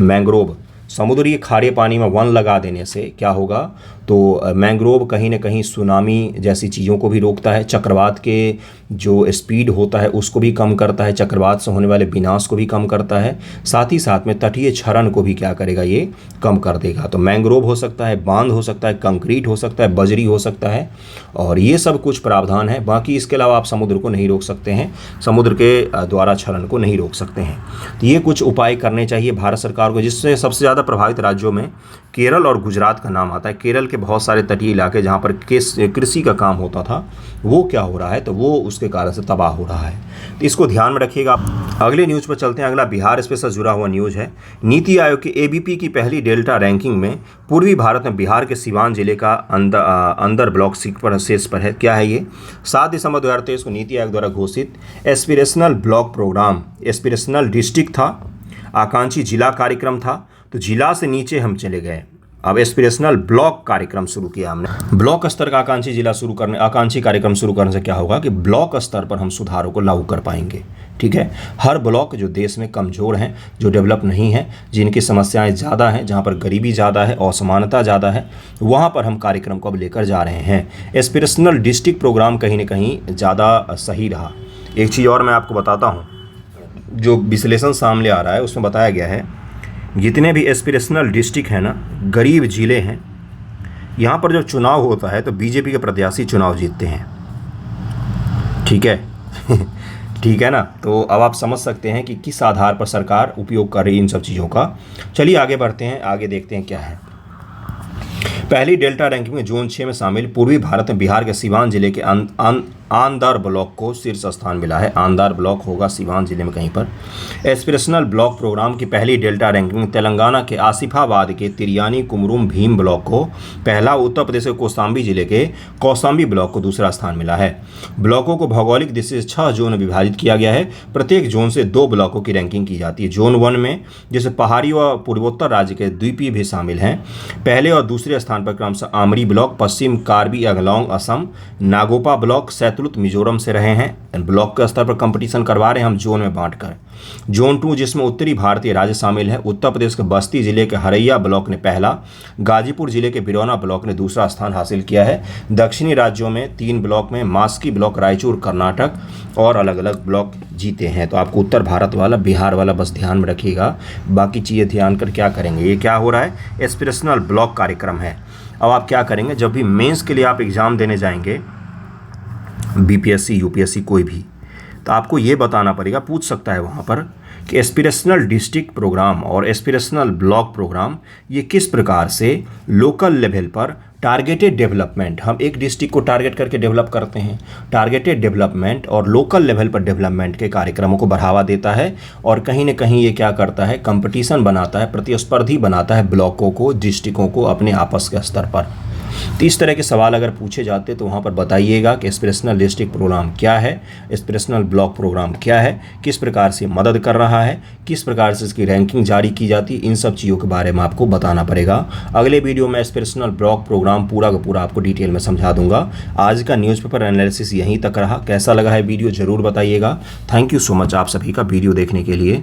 मैंग्रोव समुद्री खारे पानी में वन लगा देने से क्या होगा, तो मैंग्रोव कहीं ना कहीं सुनामी जैसी चीज़ों को भी रोकता है, चक्रवात के जो स्पीड होता है उसको भी कम करता है, चक्रवात से होने वाले विनाश को भी कम करता है, साथ ही साथ में तटीय क्षरण को भी क्या करेगा, ये कम कर देगा। तो मैंग्रोव हो सकता है, बांध हो सकता है, कंक्रीट हो सकता है, बजरी हो सकता है, और ये सब कुछ प्रावधान है। बाकी इसके अलावा आप समुद्र को नहीं रोक सकते हैं, समुद्र के द्वारा क्षरण को नहीं रोक सकते हैं। तो ये कुछ उपाय करने चाहिए भारत सरकार को, जिससे सबसे ज़्यादा प्रभावित राज्यों में केरल और गुजरात का नाम आता है। केरल के बहुत सारे तटीय इलाके जहाँ पर कृषि का काम होता था, वो क्या हो रहा है, तो वो उसके कारण से तबाह हो रहा है। तो इसको ध्यान में रखिएगा। अगले न्यूज़ पर चलते हैं। अगला बिहार स्पेशल जुड़ा हुआ न्यूज़ है। नीति आयोग की एबीपी की पहली डेल्टा रैंकिंग में पूर्वी भारत में बिहार के सिवान जिले का अंदर ब्लॉक शीर्ष पर है। क्या है ये? 7 दिसंबर 2023 को नीति आयोग द्वारा घोषित aspirational block programme, aspirational district था, आकांक्षी जिला कार्यक्रम था। तो जिला से नीचे हम चले गए, अब एस्पिरेशनल ब्लॉक कार्यक्रम शुरू किया हमने। ब्लॉक स्तर का आकांक्षी कार्यक्रम शुरू करने से क्या होगा कि ब्लॉक स्तर पर हम सुधारों को लागू कर पाएंगे। ठीक है, हर ब्लॉक जो देश में कमज़ोर हैं, जो डेवलप नहीं है, जिनकी समस्याएं ज़्यादा हैं, जहां पर गरीबी ज़्यादा है, असमानता ज़्यादा है, वहां पर हम कार्यक्रम को अब लेकर जा रहे हैं। एस्पिरेशनल डिस्ट्रिक्ट प्रोग्राम कहीं ना कहीं ज़्यादा सही रहा। एक चीज़ और मैं आपको बताता हूँ, जो विश्लेषण सामने आ रहा है उसमें बताया गया है जितने भी एस्पिरेशनल डिस्ट्रिक्ट हैं ना, गरीब ज़िले हैं, यहाँ पर जब चुनाव होता है तो बीजेपी के प्रत्याशी चुनाव जीतते हैं। ठीक है ठीक है ना। तो अब आप समझ सकते हैं कि किस आधार पर सरकार उपयोग कर रही है इन सब चीज़ों का। चलिए आगे बढ़ते हैं, आगे देखते हैं क्या है। पहली डेल्टा रैंकिंग में जोन 6 में शामिल पूर्वी भारत में बिहार के सिवान जिले के आंदार ब्लॉक को शीर्ष स्थान मिला है। आंदार ब्लॉक होगा सिवान जिले में कहीं पर। एस्पिरेशनल ब्लॉक प्रोग्राम की पहली डेल्टा रैंकिंग में तेलंगाना के आसिफाबाद के तिरियानी कुमरुम भीम ब्लॉक को पहला, उत्तर प्रदेश के कौशाम्बी जिले के कौशाम्बी ब्लॉक को दूसरा स्थान मिला है। ब्लॉकों को भौगोलिक दृष्टि से 6 जोन में विभाजित किया गया है। प्रत्येक जोन से 2 ब्लॉकों की रैंकिंग की जाती है। जोन 1 में जैसे पहाड़ी व पूर्वोत्तर राज्य के द्वीपीय भी शामिल हैं। पहले और दूसरे स्थान पर क्रमशः आमरी ब्लॉक, पश्चिम कार्बी आंगलोंग असम, नागोपा ब्लॉक सैतलुत मिजोरम से रहे हैं। ब्लॉक के स्तर पर कंपटीशन करवा रहे हैं हम जोन में बांटकर। जोन 2 जिसमें उत्तरी भारतीय राज्य शामिल है। उत्तर प्रदेश के बस्ती जिले के हरैया ब्लॉक ने पहला, गाजीपुर जिले के बिरौना ब्लॉक ने दूसरा स्थान हासिल किया है। दक्षिणी राज्यों में 3 ब्लॉक में मास्की ब्लॉक रायचूर कर्नाटक और अलग अलग ब्लॉक जीते हैं। तो आपको उत्तर भारत वाला, बिहार वाला बस ध्यान में रखिएगा, बाकी चीज़ें ध्यान कर क्या करेंगे। ये क्या हो रहा है? एस्पिरेशनल ब्लॉक कार्यक्रम है। अब आप क्या करेंगे, जब भी मेंस के लिए आप एग्ज़ाम देने जाएंगे, बीपीएससी यूपीएससी कोई भी, तो आपको ये बताना पड़ेगा, पूछ सकता है वहाँ पर कि एस्पिरेशनल डिस्ट्रिक्ट प्रोग्राम और एस्पिरेशनल ब्लॉक प्रोग्राम ये किस प्रकार से लोकल लेवल पर टारगेटेड डेवलपमेंट, हम एक डिस्ट्रिक्ट को टारगेट करके डेवलप करते हैं, टारगेटेड डेवलपमेंट और लोकल लेवल पर डेवलपमेंट के कार्यक्रमों को बढ़ावा देता है। और कहीं ना कहीं ये क्या करता है, कंपटीशन बनाता है, प्रतिस्पर्धी बनाता है ब्लॉकों को, डिस्ट्रिक्टों को अपने आपस के स्तर पर। तो इस तरह के सवाल अगर पूछे जाते तो वहाँ पर बताइएगा कि एस्पिरेशनल डिस्ट्रिक्ट प्रोग्राम क्या है, एस्पिरेशनल ब्लॉक प्रोग्राम क्या है, किस प्रकार से मदद कर रहा है, किस प्रकार से इसकी रैंकिंग जारी की जाती है, इन सब चीज़ों के बारे में आपको बताना पड़ेगा। अगले वीडियो में एस्पिरेशनल ब्लॉक प्रोग्राम पूरा का पूरा आपको डिटेल में समझा दूंगा। आज का न्यूज़पेपर एनालिसिस यहीं तक रहा। कैसा लगा है वीडियो ज़रूर बताइएगा। थैंक यू सो मच आप सभी का वीडियो देखने के लिए।